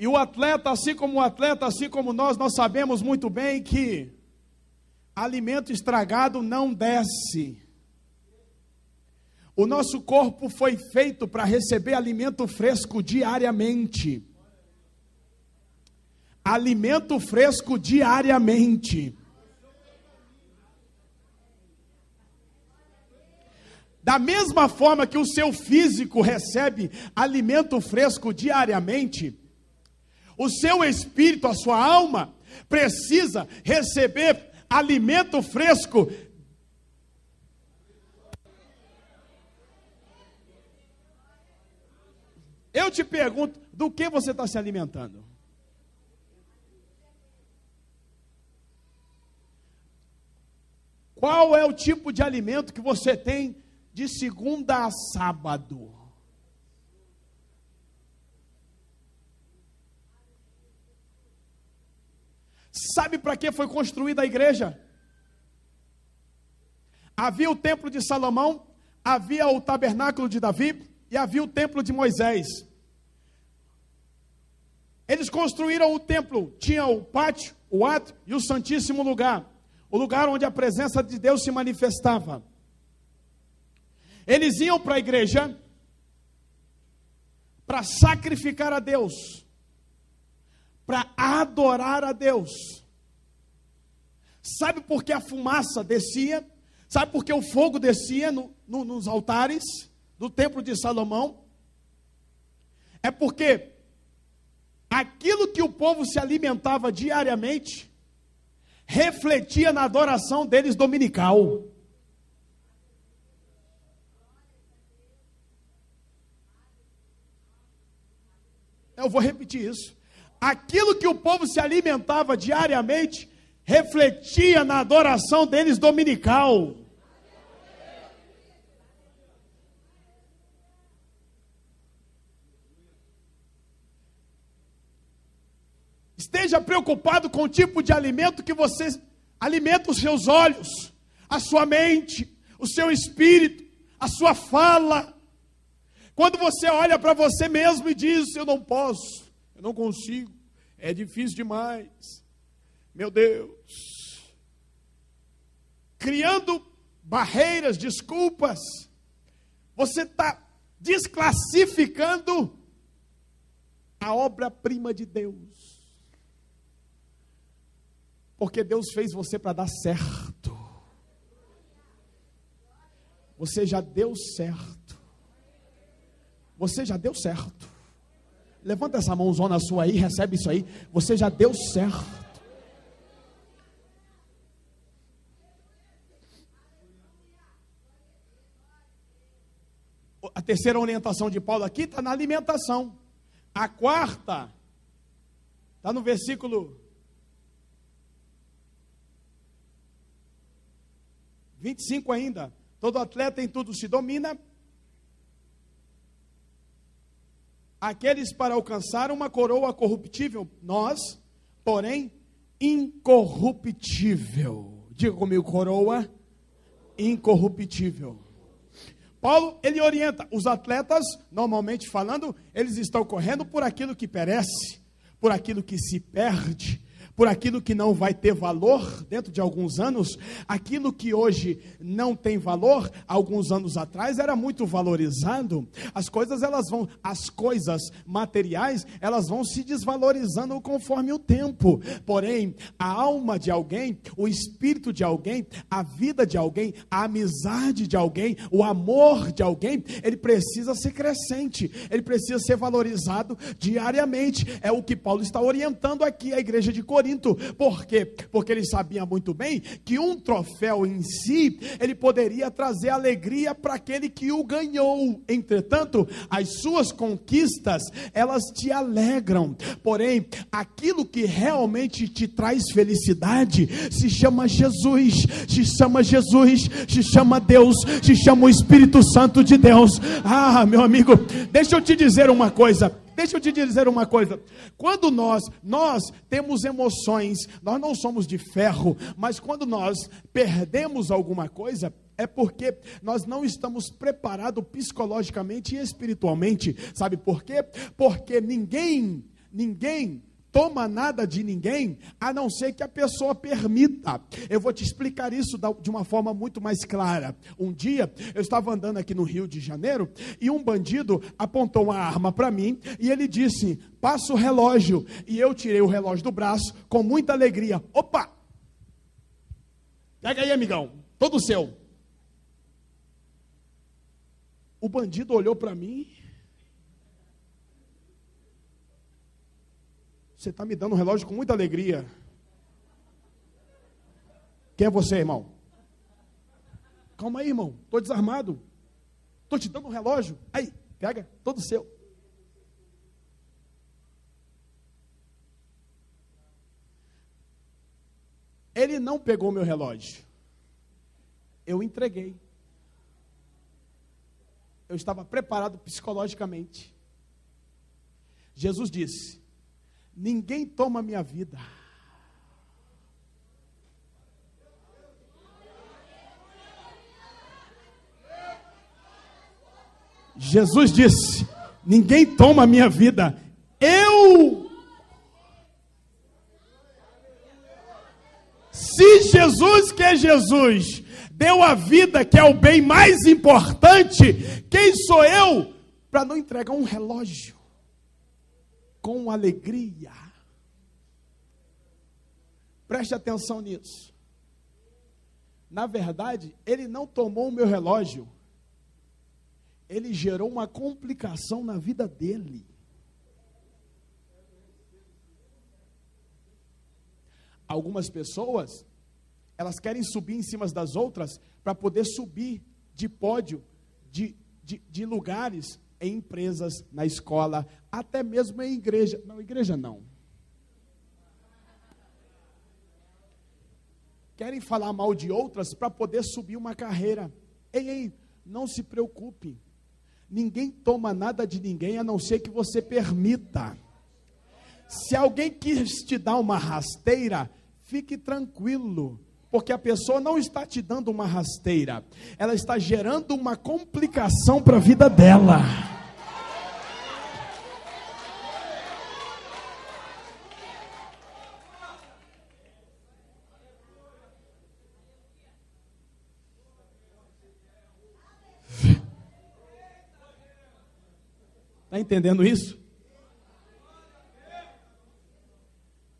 E o atleta, assim como nós sabemos muito bem que alimento estragado não desce. O nosso corpo foi feito para receber alimento fresco diariamente. Alimento fresco diariamente. Da mesma forma que o seu físico recebe alimento fresco diariamente, o seu espírito, a sua alma, precisa receber alimento fresco. Eu te pergunto, do que você está se alimentando? Qual é o tipo de alimento que você tem de segunda a sábado? Sabe para que foi construída a igreja? Havia o templo de Salomão, havia o tabernáculo de Davi e havia o templo de Moisés. Eles construíram o templo, tinha o pátio, o átrio e o santíssimo lugar. o lugar onde a presença de Deus se manifestava. Eles iam para a igreja para sacrificar a Deus, para adorar a Deus. Sabe por que a fumaça descia? Sabe por que o fogo descia nos altares do templo de Salomão? É porque aquilo que o povo se alimentava diariamente refletia na adoração deles dominical. Eu vou repetir isso. Aquilo que o povo se alimentava diariamente refletia na adoração deles dominical. Esteja preocupado com o tipo de alimento que você alimenta os seus olhos, a sua mente, o seu espírito, a sua fala. Quando você olha para você mesmo e diz: eu não posso, eu não consigo, é difícil demais, meu Deus, criando barreiras, desculpas, você está desclassificando a obra-prima de Deus. Porque Deus fez você para dar certo. Você já deu certo. Você já deu certo. Levanta essa mãozona sua aí, recebe isso aí. Você já deu certo. A terceira orientação de Paulo aqui está na alimentação. A quarta está no versículo 25 ainda. Todo atleta em tudo se domina. Aqueles para alcançar uma coroa corruptível, nós, porém, incorruptível. Diga comigo, coroa incorruptível. Paulo, ele orienta os atletas, normalmente falando, eles estão correndo por aquilo que perece, por aquilo que se perde, por aquilo que não vai ter valor dentro de alguns anos. Aquilo que hoje não tem valor, alguns anos atrás era muito valorizado. As coisas materiais, elas vão se desvalorizando conforme o tempo. Porém, a alma de alguém, o espírito de alguém, a vida de alguém, a amizade de alguém, o amor de alguém, ele precisa ser crescente, ele precisa ser valorizado diariamente. É o que Paulo está orientando aqui a igreja de Corinto. Por quê? Porque ele sabia muito bem que um troféu em si, ele poderia trazer alegria para aquele que o ganhou. Entretanto, as suas conquistas, elas te alegram. Porém, aquilo que realmente te traz felicidade se chama Jesus, se chama Deus, se chama o Espírito Santo de Deus. Ah, meu amigo, deixa eu te dizer uma coisa. Quando nós temos emoções, nós não somos de ferro, mas quando nós perdemos alguma coisa, é porque nós não estamos preparados psicologicamente e espiritualmente. Sabe por quê? Porque ninguém toma nada de ninguém, a não ser que a pessoa permita. Eu vou te explicar isso de uma forma muito mais clara. Um dia, eu estava andando aqui no Rio de Janeiro, e um bandido apontou uma arma para mim, e ele disse: passa o relógio. E eu tirei o relógio do braço, com muita alegria. Opa! Pega aí, amigão, todo seu. O bandido olhou para mim: você está me dando um relógio com muita alegria. Quem é você, irmão? Calma aí, irmão. Estou desarmado. Estou te dando um relógio. Aí, pega, todo seu. Ele não pegou meu relógio. Eu entreguei. Eu estava preparado psicologicamente. Jesus disse: ninguém toma minha vida. Jesus disse: ninguém toma minha vida. Se Jesus você, Jesus, deu a vida, que é o bem mais importante, quem sou eu para não entregar um relógio com alegria? Preste atenção nisso. Na verdade, ele não tomou o meu relógio, ele gerou uma complicação na vida dele. Algumas pessoas, elas querem subir em cima das outras para poder subir de pódio, de lugares em empresas, na escola, até mesmo em igreja. Não, igreja não. Querem falar mal de outras para poder subir uma carreira. Ei, não se preocupe. Ninguém toma nada de ninguém, a não ser que você permita. Se alguém quis te dar uma rasteira, fique tranquilo, porque a pessoa não está te dando uma rasteira, ela está gerando uma complicação para a vida dela. Está entendendo isso?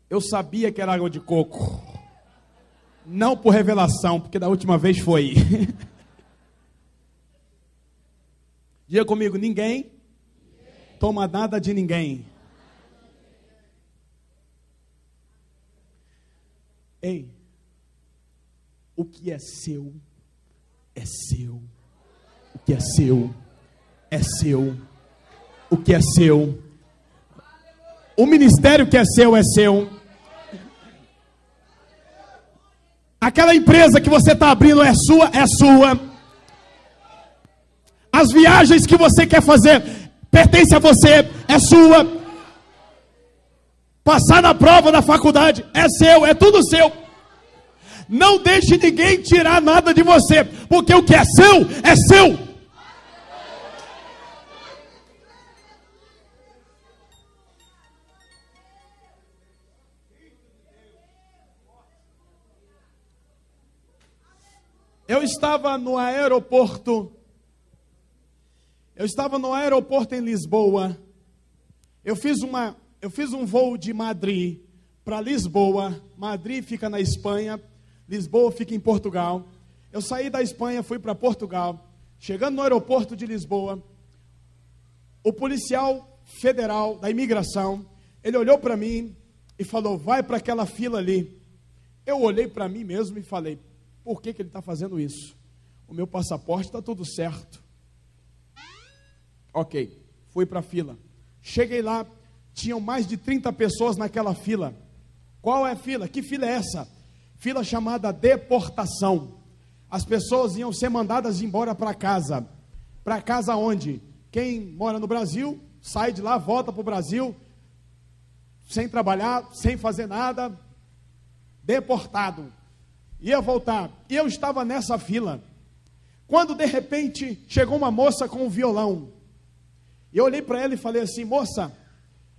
Eu sabia que era água de coco. Não por revelação, porque da última vez foi. Diga comigo, ninguém toma nada de ninguém. Ei, o que é seu, é seu. O que é seu, é seu. O que é seu. O ministério que é seu, é seu. Aquela empresa que você está abrindo é sua, é sua. As viagens que você quer fazer pertence a você, é sua. Passar na prova da faculdade é seu, é tudo seu. Não deixe ninguém tirar nada de você, porque o que é seu, é seu. Eu estava no aeroporto em Lisboa. Eu fiz um voo de Madrid para Lisboa. Madrid fica na Espanha, Lisboa fica em Portugal. Eu saí da Espanha, fui para Portugal. Chegando no aeroporto de Lisboa, o policial federal da imigração, ele olhou para mim e falou: vai para aquela fila ali. Eu olhei para mim mesmo e falei: por que ele está fazendo isso? O meu passaporte está tudo certo. Ok, fui para a fila. Cheguei lá, tinham mais de 30 pessoas naquela fila. Qual é a fila? Que fila é essa? Fila chamada deportação. As pessoas iam ser mandadas embora para casa. Para casa onde? Quem mora no Brasil, sai de lá, volta para o Brasil, sem trabalhar, sem fazer nada, deportado. Ia voltar, e eu estava nessa fila, quando de repente chegou uma moça com um violão, e eu olhei para ela e falei assim: moça,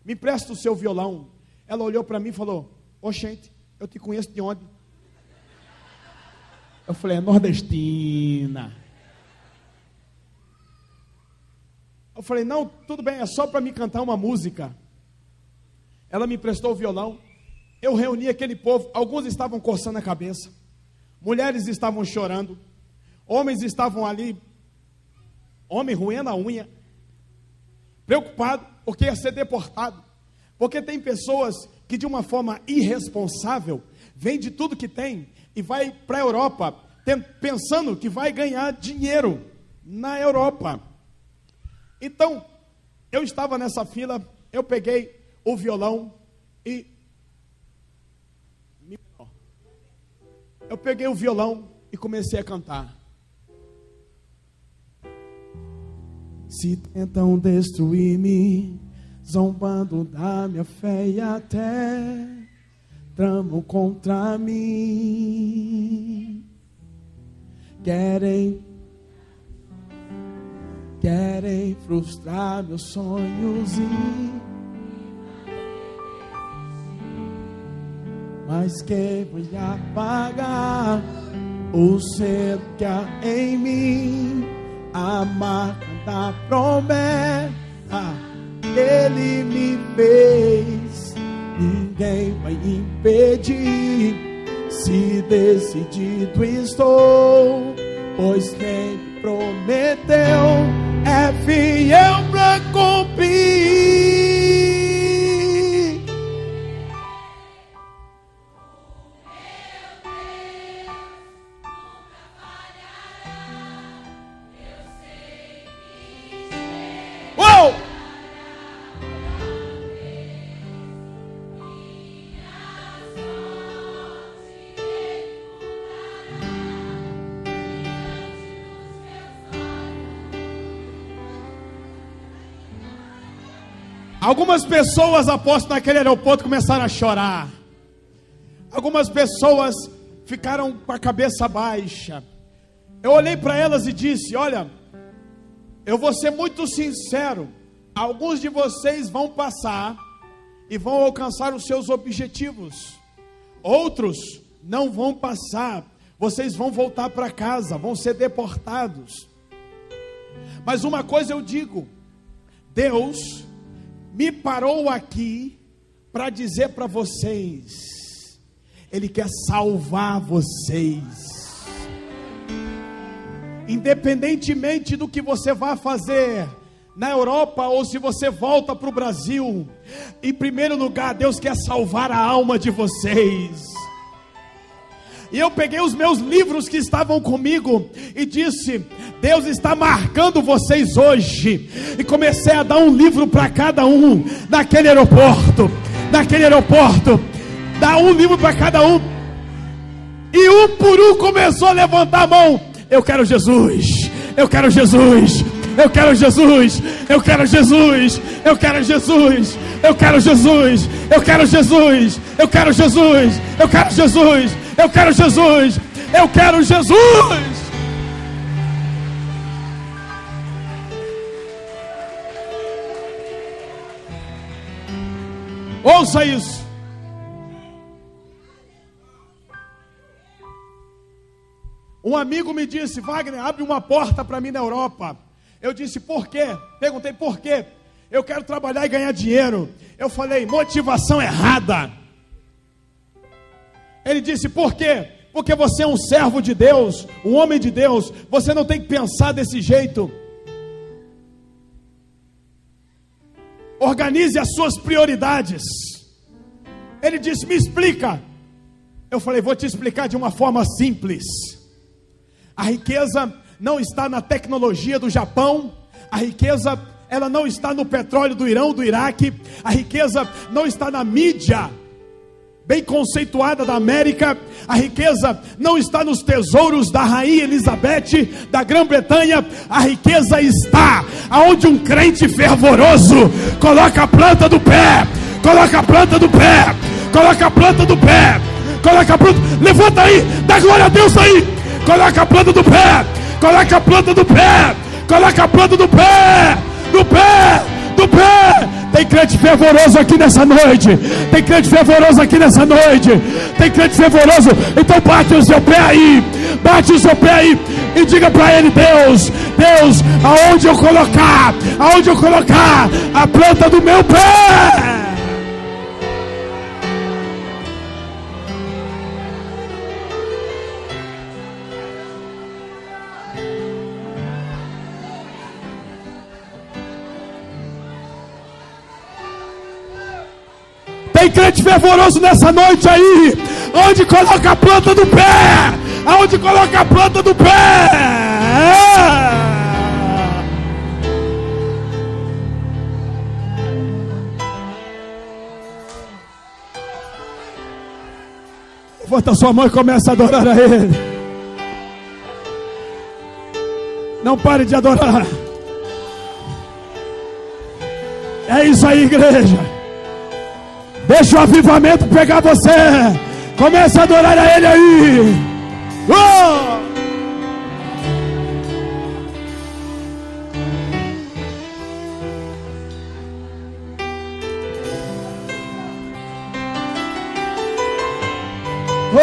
me presta o seu violão. Ela olhou para mim e falou: oxente, eu te conheço de onde? Eu falei: é nordestina. Eu falei: não, tudo bem, é só para me cantar uma música. Ela me emprestou o violão, eu reuni aquele povo, alguns estavam coçando a cabeça, mulheres estavam chorando, homens estavam ali, homem roendo a unha, preocupado porque ia ser deportado, porque tem pessoas que de uma forma irresponsável, vende tudo que tem e vai para a Europa, pensando que vai ganhar dinheiro na Europa. Então, eu estava nessa fila, eu peguei o violão e comecei a cantar. Se tentam destruir-me, zombando da minha fé e até tramam contra mim. Querem frustrar meus sonhos mas que vou apagar o selo que há em mim, a marca da promessa, Ele me fez. Ninguém vai impedir, se decidido estou, pois quem prometeu é fiel para cumprir. Uou! Algumas pessoas, apóstolo, naquele aeroporto começaram a chorar. Algumas pessoas ficaram com a cabeça baixa. Eu olhei para elas e disse: olha, eu vou ser muito sincero. Alguns de vocês vão passar e vão alcançar os seus objetivos. Outros não vão passar. Vocês vão voltar para casa, vão ser deportados. Mas uma coisa eu digo: Deus me parou aqui para dizer para vocês, Ele quer salvar vocês. Independentemente do que você vá fazer na Europa ou se você volta para o Brasil, em primeiro lugar, Deus quer salvar a alma de vocês. E eu peguei os meus livros que estavam comigo e disse: Deus está marcando vocês hoje. E comecei a dar um livro para cada um naquele aeroporto. Dá um livro para cada um. E um por um começou a levantar a mão. Eu quero Jesus. Eu quero Jesus. Eu quero Jesus. Eu quero Jesus. Eu quero Jesus. Eu quero Jesus. Eu quero Jesus. Eu quero Jesus. Eu quero Jesus. Eu quero Jesus. Eu quero Jesus. Ouça isso. Um amigo me disse: Wagner, abre uma porta para mim na Europa. Eu disse: por quê? Perguntei por quê. Eu quero trabalhar e ganhar dinheiro. Eu falei: motivação errada. Ele disse: por quê? Porque você é um servo de Deus, um homem de Deus. Você não tem que pensar desse jeito. Organize as suas prioridades. Ele disse: me explica. Eu falei: vou te explicar de uma forma simples. A riqueza não está na tecnologia do Japão. A riqueza, ela não está no petróleo do Irão, do Iraque. A riqueza não está na mídia bem conceituada da América. A riqueza não está nos tesouros da rainha Elizabeth da Grã-Bretanha. A riqueza está aonde um crente fervoroso coloca a planta do pé. Coloca a planta do pé. Coloca a planta do pé. Coloca a planta. Levanta aí, dá glória a Deus aí. Coloca a planta do pé. Coloca a planta do pé. Coloca a planta do pé. Do pé. Do pé. Tem crente fervoroso aqui nessa noite. Tem crente fervoroso aqui nessa noite. Tem crente fervoroso. Então bate o seu pé aí. Bate o seu pé aí. E diga para ele: Deus, Deus, aonde eu colocar a planta do meu pé. Tem crente fervoroso nessa noite aí. Onde coloca a planta do pé? Aonde coloca a planta do pé? Levanta sua mão e começa a adorar a Ele. Não pare de adorar. É isso aí, igreja. Deixa o avivamento pegar você. Comece a adorar a Ele aí.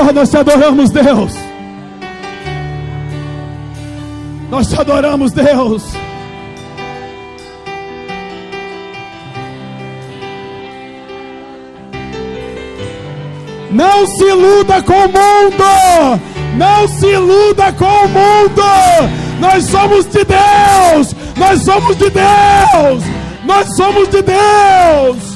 Oh, nós te adoramos, Deus. Nós te adoramos, Deus. Não se iluda com o mundo. Não se iluda com o mundo. Nós somos de Deus. Nós somos de Deus. Nós somos de Deus.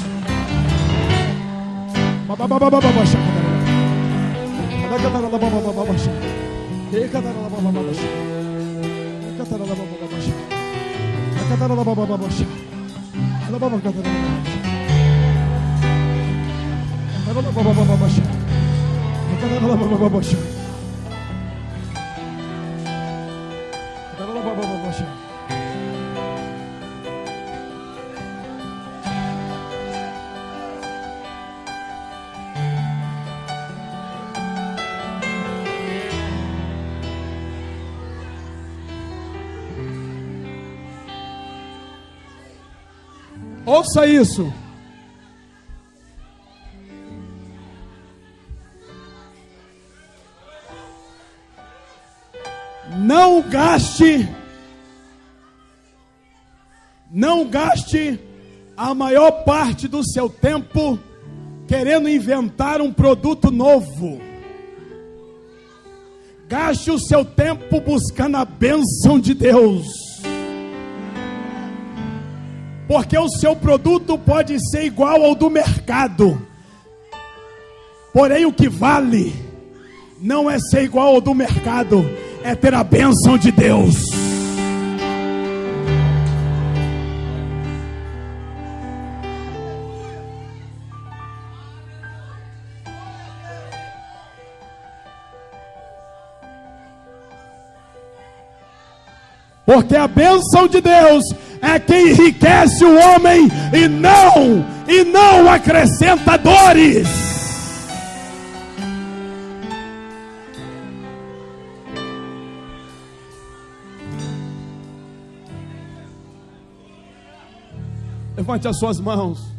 Ouça isso. Não gaste a maior parte do seu tempo querendo inventar um produto novo. Gaste o seu tempo buscando a bênção de Deus. Porque o seu produto pode ser igual ao do mercado. Porém, o que vale não é ser igual ao do mercado, é ter a bênção de Deus. Porque a bênção de Deus é quem enriquece o homem e não acrescenta dores. Levante as suas mãos.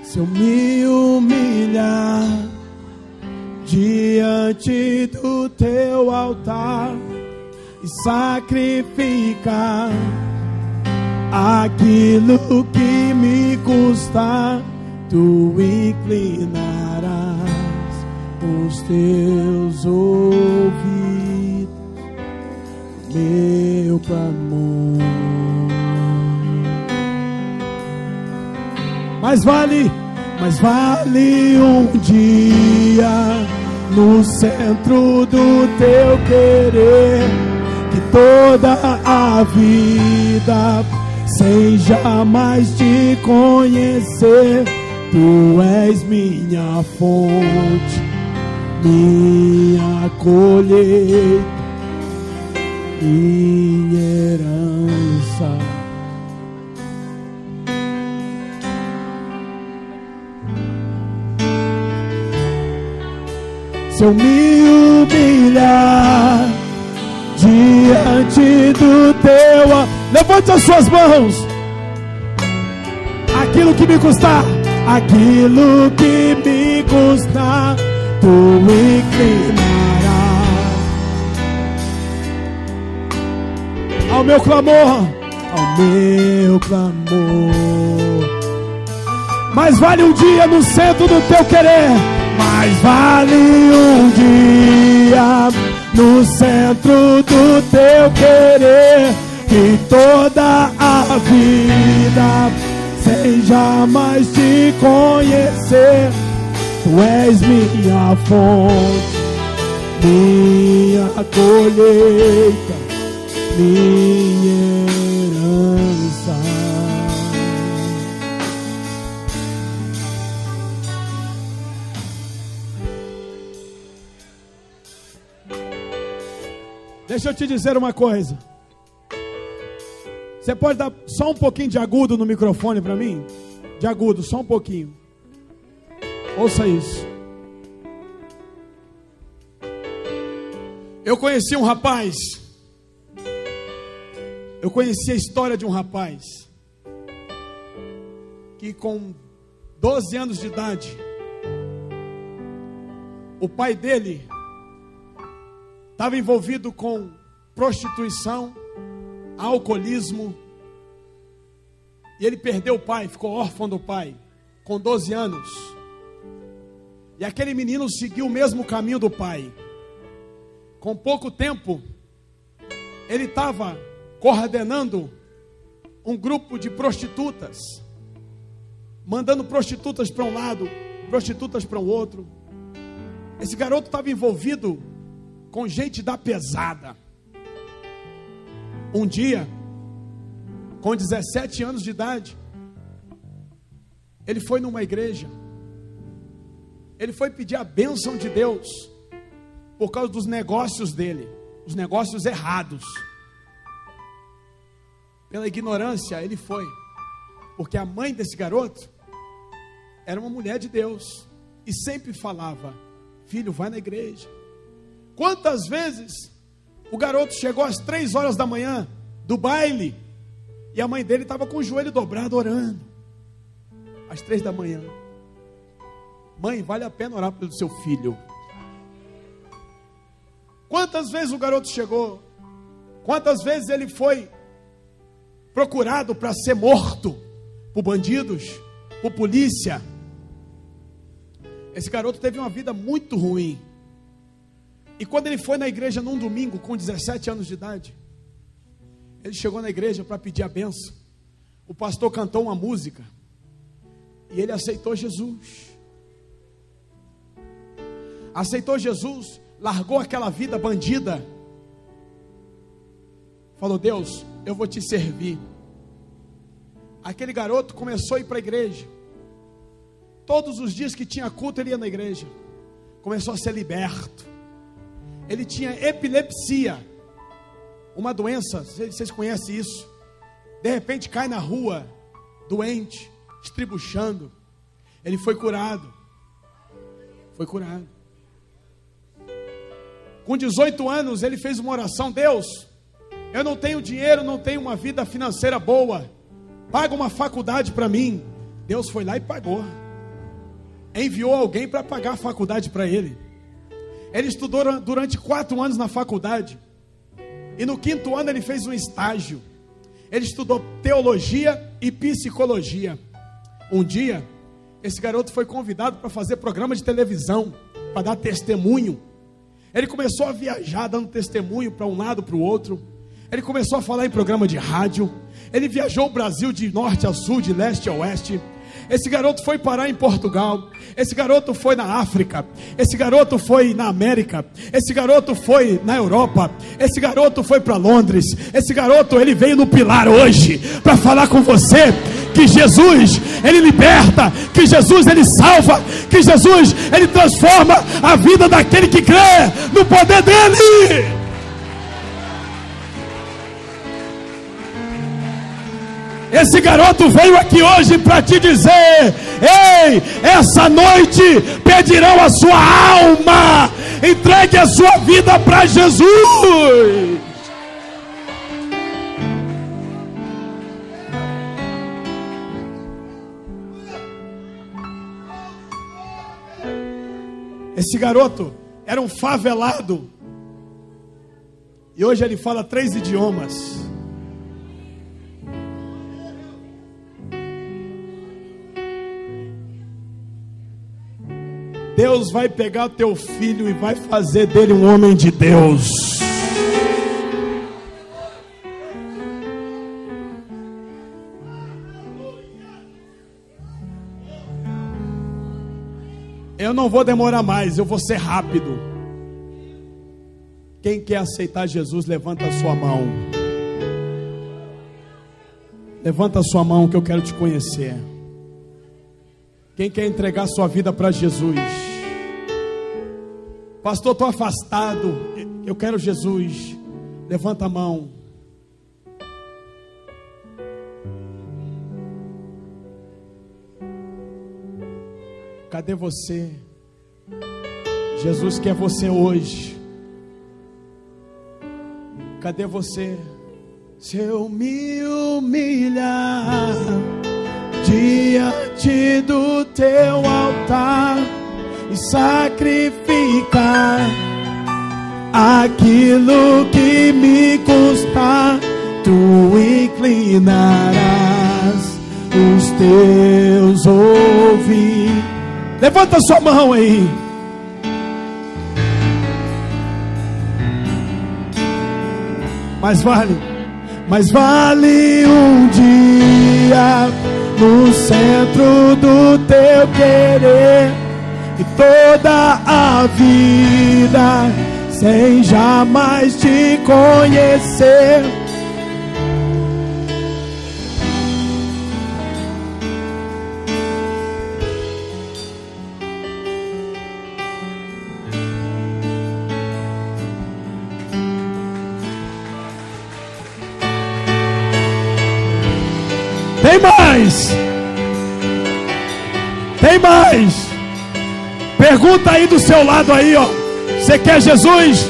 Se eu me humilhar diante do teu altar e sacrificar aquilo que me custar, tu inclinarás os teus ouvidos, meu clamor. Mas vale um dia no centro do teu querer, que toda a vida sem jamais te conhecer. Tu és minha fonte, minha colheita, minha herança. Se eu me humilhar diante do teu... Levante as suas mãos. Aquilo que me custar, tu inclinarás ao meu clamor. Mas vale um dia no centro do teu querer. Mas vale um dia no centro do teu querer, que toda a vida sem jamais te conhecer. Tu és minha fonte, minha colheita, minha herança. Deixa eu te dizer uma coisa. Você pode dar só um pouquinho de agudo no microfone para mim? De agudo, só um pouquinho. Ouça isso. Eu conheci um rapaz. Eu conheci a história de um rapaz que com 12 anos de idade, o pai dele estava envolvido com prostituição, alcoolismo, e ele perdeu o pai, ficou órfão do pai, com 12 anos. E aquele menino seguiu o mesmo caminho do pai. Com pouco tempo, ele estava coordenando um grupo de prostitutas, mandando prostitutas para um lado, prostitutas para o outro. Esse garoto estava envolvido com gente da pesada. Um dia, com 17 anos de idade, ele foi numa igreja. Ele foi pedir a bênção de Deus por causa dos negócios dele, os negócios errados. Pela ignorância ele foi, porque a mãe desse garoto era uma mulher de Deus e sempre falava: filho, vai na igreja. Quantas vezes o garoto chegou às 3 horas da manhã do baile e a mãe dele estava com o joelho dobrado orando, às 3 da manhã. Mãe, vale a pena orar pelo seu filho. Quantas vezes o garoto chegou, quantas vezes ele foi procurado para ser morto por bandidos, por polícia. Esse garoto teve uma vida muito ruim. E quando ele foi na igreja num domingo, com 17 anos de idade, ele chegou na igreja para pedir a bênção. O pastor cantou uma música e ele aceitou Jesus. Aceitou Jesus, largou aquela vida bandida. Falou: Deus, eu vou te servir. Aquele garoto começou a ir para a igreja. Todos os dias que tinha culto ele ia na igreja. Começou a ser liberto. Ele tinha epilepsia, uma doença, vocês conhecem isso. De repente cai na rua, doente, estribuchando. Ele foi curado. Foi curado. Com 18 anos ele fez uma oração: Deus, eu não tenho dinheiro, não tenho uma vida financeira boa, paga uma faculdade para mim. Deus foi lá e pagou. Enviou alguém para pagar a faculdade para ele. Ele estudou durante 4 anos na faculdade. E no 5º ano ele fez um estágio. Ele estudou teologia e psicologia. Um dia, esse garoto foi convidado para fazer programa de televisão, para dar testemunho. Ele começou a viajar, dando testemunho para um lado, para o outro. Ele começou a falar em programa de rádio. Ele viajou o Brasil de norte a sul, de leste a oeste. Esse garoto foi parar em Portugal. Esse garoto foi na África. Esse garoto foi na América. Esse garoto foi na Europa. Esse garoto foi para Londres. Esse garoto, ele veio no Pilar hoje para falar com você que Jesus, ele liberta, que Jesus, ele salva, que Jesus, ele transforma a vida daquele que crê no poder dele. Esse garoto veio aqui hoje para te dizer: ei, essa noite pedirão a sua alma, entregue a sua vida para Jesus. Esse garoto era um favelado e hoje ele fala 3 idiomas. Deus vai pegar o teu filho e vai fazer dele um homem de Deus. Eu não vou demorar mais, eu vou ser rápido. Quem quer aceitar Jesus, levanta a sua mão. Levanta a sua mão que eu quero te conhecer. Quem quer entregar sua vida para Jesus? Pastor, estou afastado, eu quero Jesus. Levanta a mão. Cadê você? Jesus quer você hoje. Cadê você? Se eu me humilhar diante do teu altar e sacrificar aquilo que me custar, tu inclinarás os teus ouvidos. Levanta sua mão aí. Mas vale um dia no centro do teu querer e toda a vida sem jamais te conhecer. Tem mais! Tem mais! Pergunta aí do seu lado aí, ó. Você quer Jesus?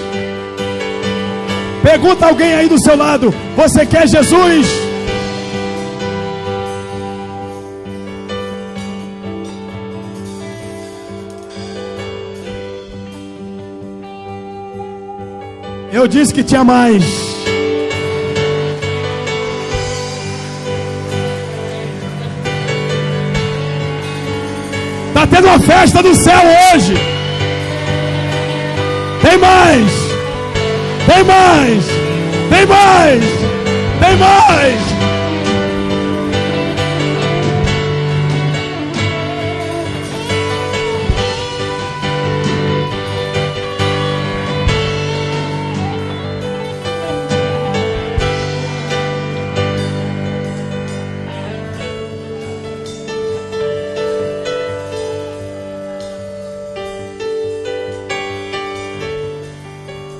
Pergunta alguém aí do seu lado. Você quer Jesus? Eu disse que tinha mais. Está tendo uma festa do céu hoje. Tem mais. Tem mais. Tem mais. Tem mais.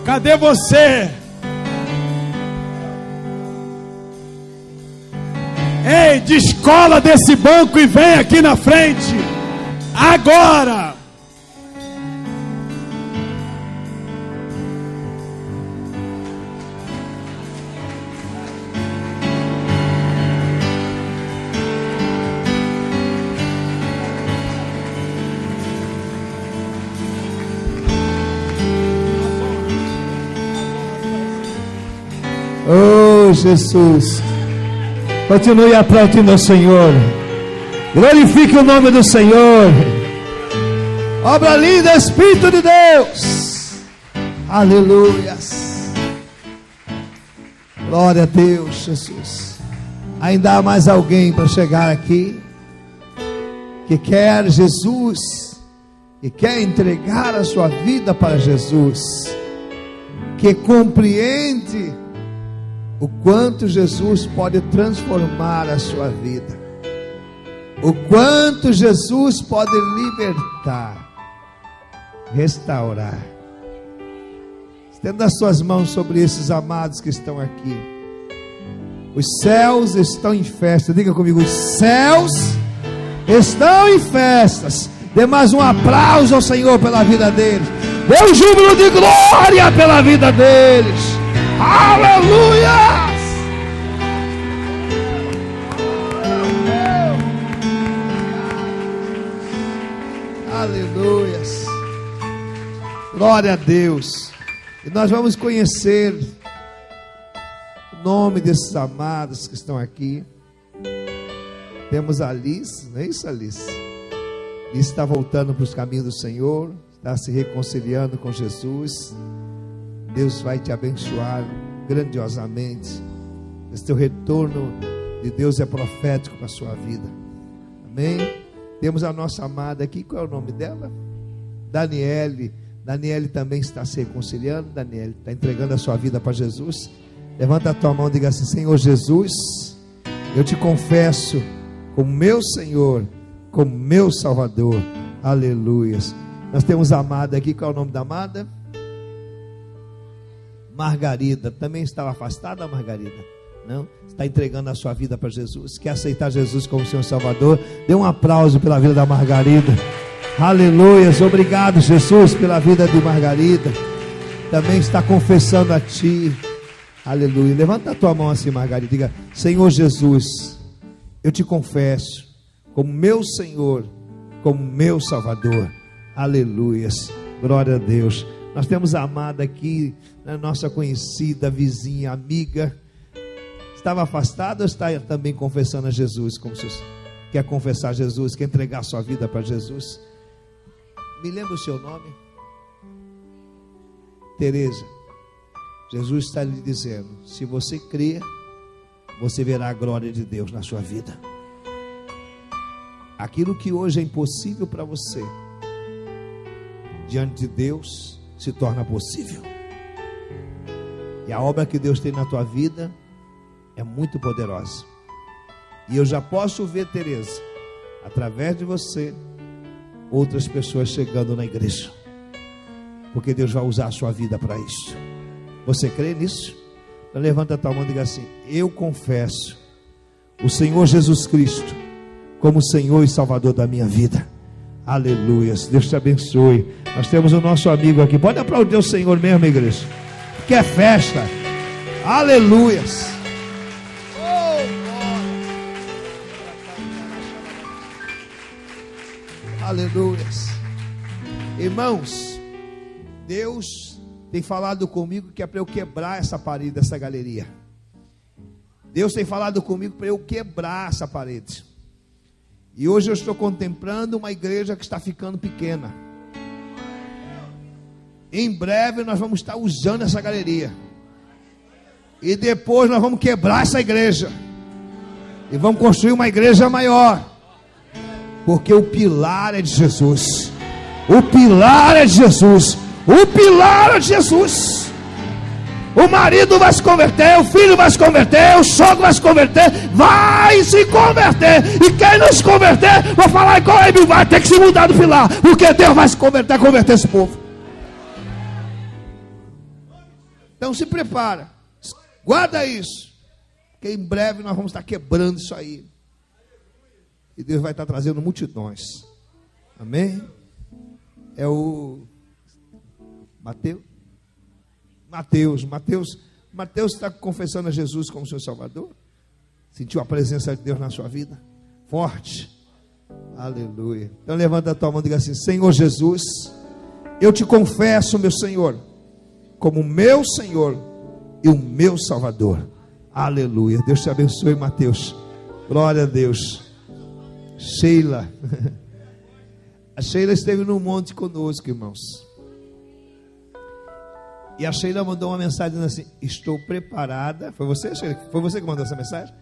Cadê você? Ei, descola desse banco e vem aqui na frente. Agora. Oh, Jesus, continue aplaudindo ao Senhor, glorifique o nome do Senhor. Obra linda, Espírito de Deus, aleluias, glória a Deus. Jesus, ainda há mais alguém para chegar aqui que quer Jesus, que quer entregar a sua vida para Jesus, que compreende o quanto Jesus pode transformar a sua vida, o quanto Jesus pode libertar, restaurar. Estenda as suas mãos sobre esses amados que estão aqui. Os céus estão em festa. Diga comigo: os céus estão em festas. Dê mais um aplauso ao Senhor pela vida deles. Dê um júbilo de glória pela vida deles. Aleluia! Aleluias! Glória a Deus! E nós vamos conhecer o nome desses amados que estão aqui. Temos a Alice, não é isso, Alice? Alice está voltando para os caminhos do Senhor, está se reconciliando com Jesus. Deus vai te abençoar grandiosamente. Esse teu retorno de Deus é profético para a sua vida. Amém? Temos a nossa amada aqui. Qual é o nome dela? Daniele. Daniele também está se reconciliando. Daniele está entregando a sua vida para Jesus. Levanta a tua mão e diga assim: Senhor Jesus, eu te confesso como meu Senhor, como meu Salvador. Aleluias. Nós temos a amada aqui. Qual é o nome da amada? Margarida. Também estava afastada, Margarida? Não? Está entregando a sua vida para Jesus. Quer aceitar Jesus como seu Salvador? Dê um aplauso pela vida da Margarida. Aleluias. Obrigado, Jesus, pela vida de Margarida. Também está confessando a Ti. Aleluia. Levanta a tua mão assim, Margarida, e diga: Senhor Jesus, eu te confesso como meu Senhor, como meu Salvador. Aleluias. Glória a Deus. Nós temos a amada aqui, a nossa conhecida, vizinha, amiga. Estava afastada ou está também confessando a Jesus? Como se quer confessar Jesus, quer entregar a sua vida para Jesus? Me lembra o seu nome? Tereza. Jesus está lhe dizendo: se você crer, você verá a glória de Deus na sua vida. Aquilo que hoje é impossível para você, diante de Deus, se torna possível. E a obra que Deus tem na tua vida é muito poderosa. E eu já posso ver, Tereza, através de você, outras pessoas chegando na igreja, porque Deus vai usar a sua vida para isso. Você crê nisso? Então levanta a tua mão e diga assim: eu confesso o Senhor Jesus Cristo como Senhor e Salvador da minha vida. Aleluias. Deus te abençoe. Nós temos o nosso amigo aqui. Pode aplaudir o Senhor mesmo, igreja, que é festa. Aleluias. Aleluias. Irmãos, Deus tem falado comigo que é para eu quebrar essa parede dessa galeria. Deus tem falado comigo para eu quebrar essa parede. E hoje eu estou contemplando uma igreja que está ficando pequena. Em breve nós vamos estar usando essa galeria. E depois nós vamos quebrar essa igreja. E vamos construir uma igreja maior. Porque o pilar é de Jesus. O pilar é de Jesus. O pilar é de Jesus. O marido vai se converter, o filho vai se converter, o sogro vai se converter, vai se converter. E quem não se converter, vou falar igual ele, vai ter que se mudar do pilar, porque Deus vai se converter esse povo. Então se prepara, guarda isso, porque em breve nós vamos estar quebrando isso aí. E Deus vai estar trazendo multidões. Amém? É o Mateus está confessando a Jesus como seu Salvador? Sentiu a presença de Deus na sua vida? Forte. Aleluia. Então levanta a tua mão e diga assim: Senhor Jesus, eu te confesso, meu Senhor, como meu Senhor e o meu Salvador. Aleluia. Deus te abençoe, Mateus. Glória a Deus. Sheila. A Sheila esteve no monte conosco, irmãos. E a Sheila mandou uma mensagem dizendo assim: estou preparada. Foi você, Sheila? Foi você que mandou essa mensagem?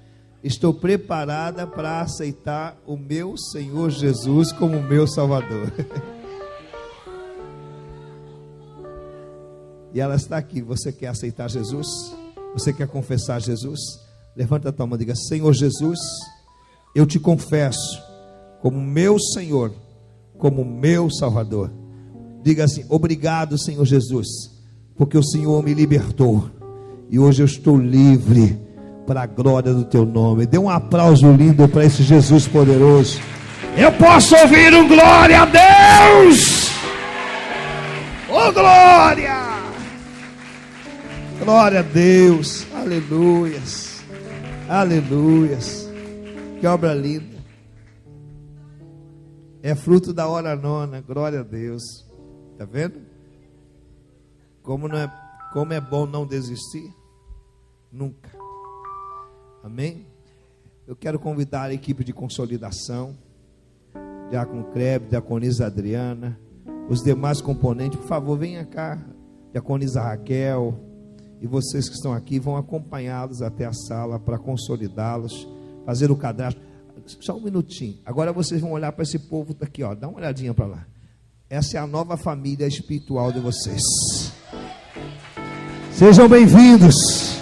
Estou preparada para aceitar o meu Senhor Jesus como meu Salvador. E ela está aqui. Você quer aceitar Jesus? Você quer confessar Jesus? Levanta a tua mão e diga: Senhor Jesus, eu te confesso como meu Senhor, como meu Salvador. Diga assim: obrigado, Senhor Jesus, porque o Senhor me libertou e hoje eu estou livre para a glória do teu nome. Dê um aplauso lindo para esse Jesus poderoso. Eu posso ouvir um glória a Deus. Oh, glória! Glória a Deus. Aleluias. Aleluias. Que obra linda. É fruto da hora nona. Glória a Deus. Está vendo? Como é bom não desistir? Nunca. Amém? Eu quero convidar a equipe de consolidação, Diácono Kleber, Diaconisa Adriana, os demais componentes, por favor, venha cá, Diaconisa Raquel, e vocês que estão aqui vão acompanhá-los até a sala para consolidá-los, fazer o cadastro. Só um minutinho. Agora vocês vão olhar para esse povo daqui, ó. Dá uma olhadinha para lá. Essa é a nova família espiritual de vocês. Sejam bem-vindos.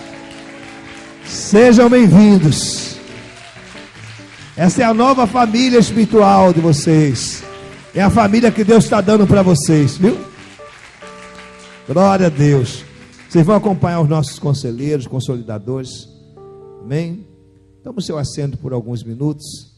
Sejam bem-vindos. Essa é a nova família espiritual de vocês. É a família que Deus está dando para vocês, viu? Glória a Deus. Vocês vão acompanhar os nossos conselheiros, consolidadores. Amém? Tome seu assento por alguns minutos.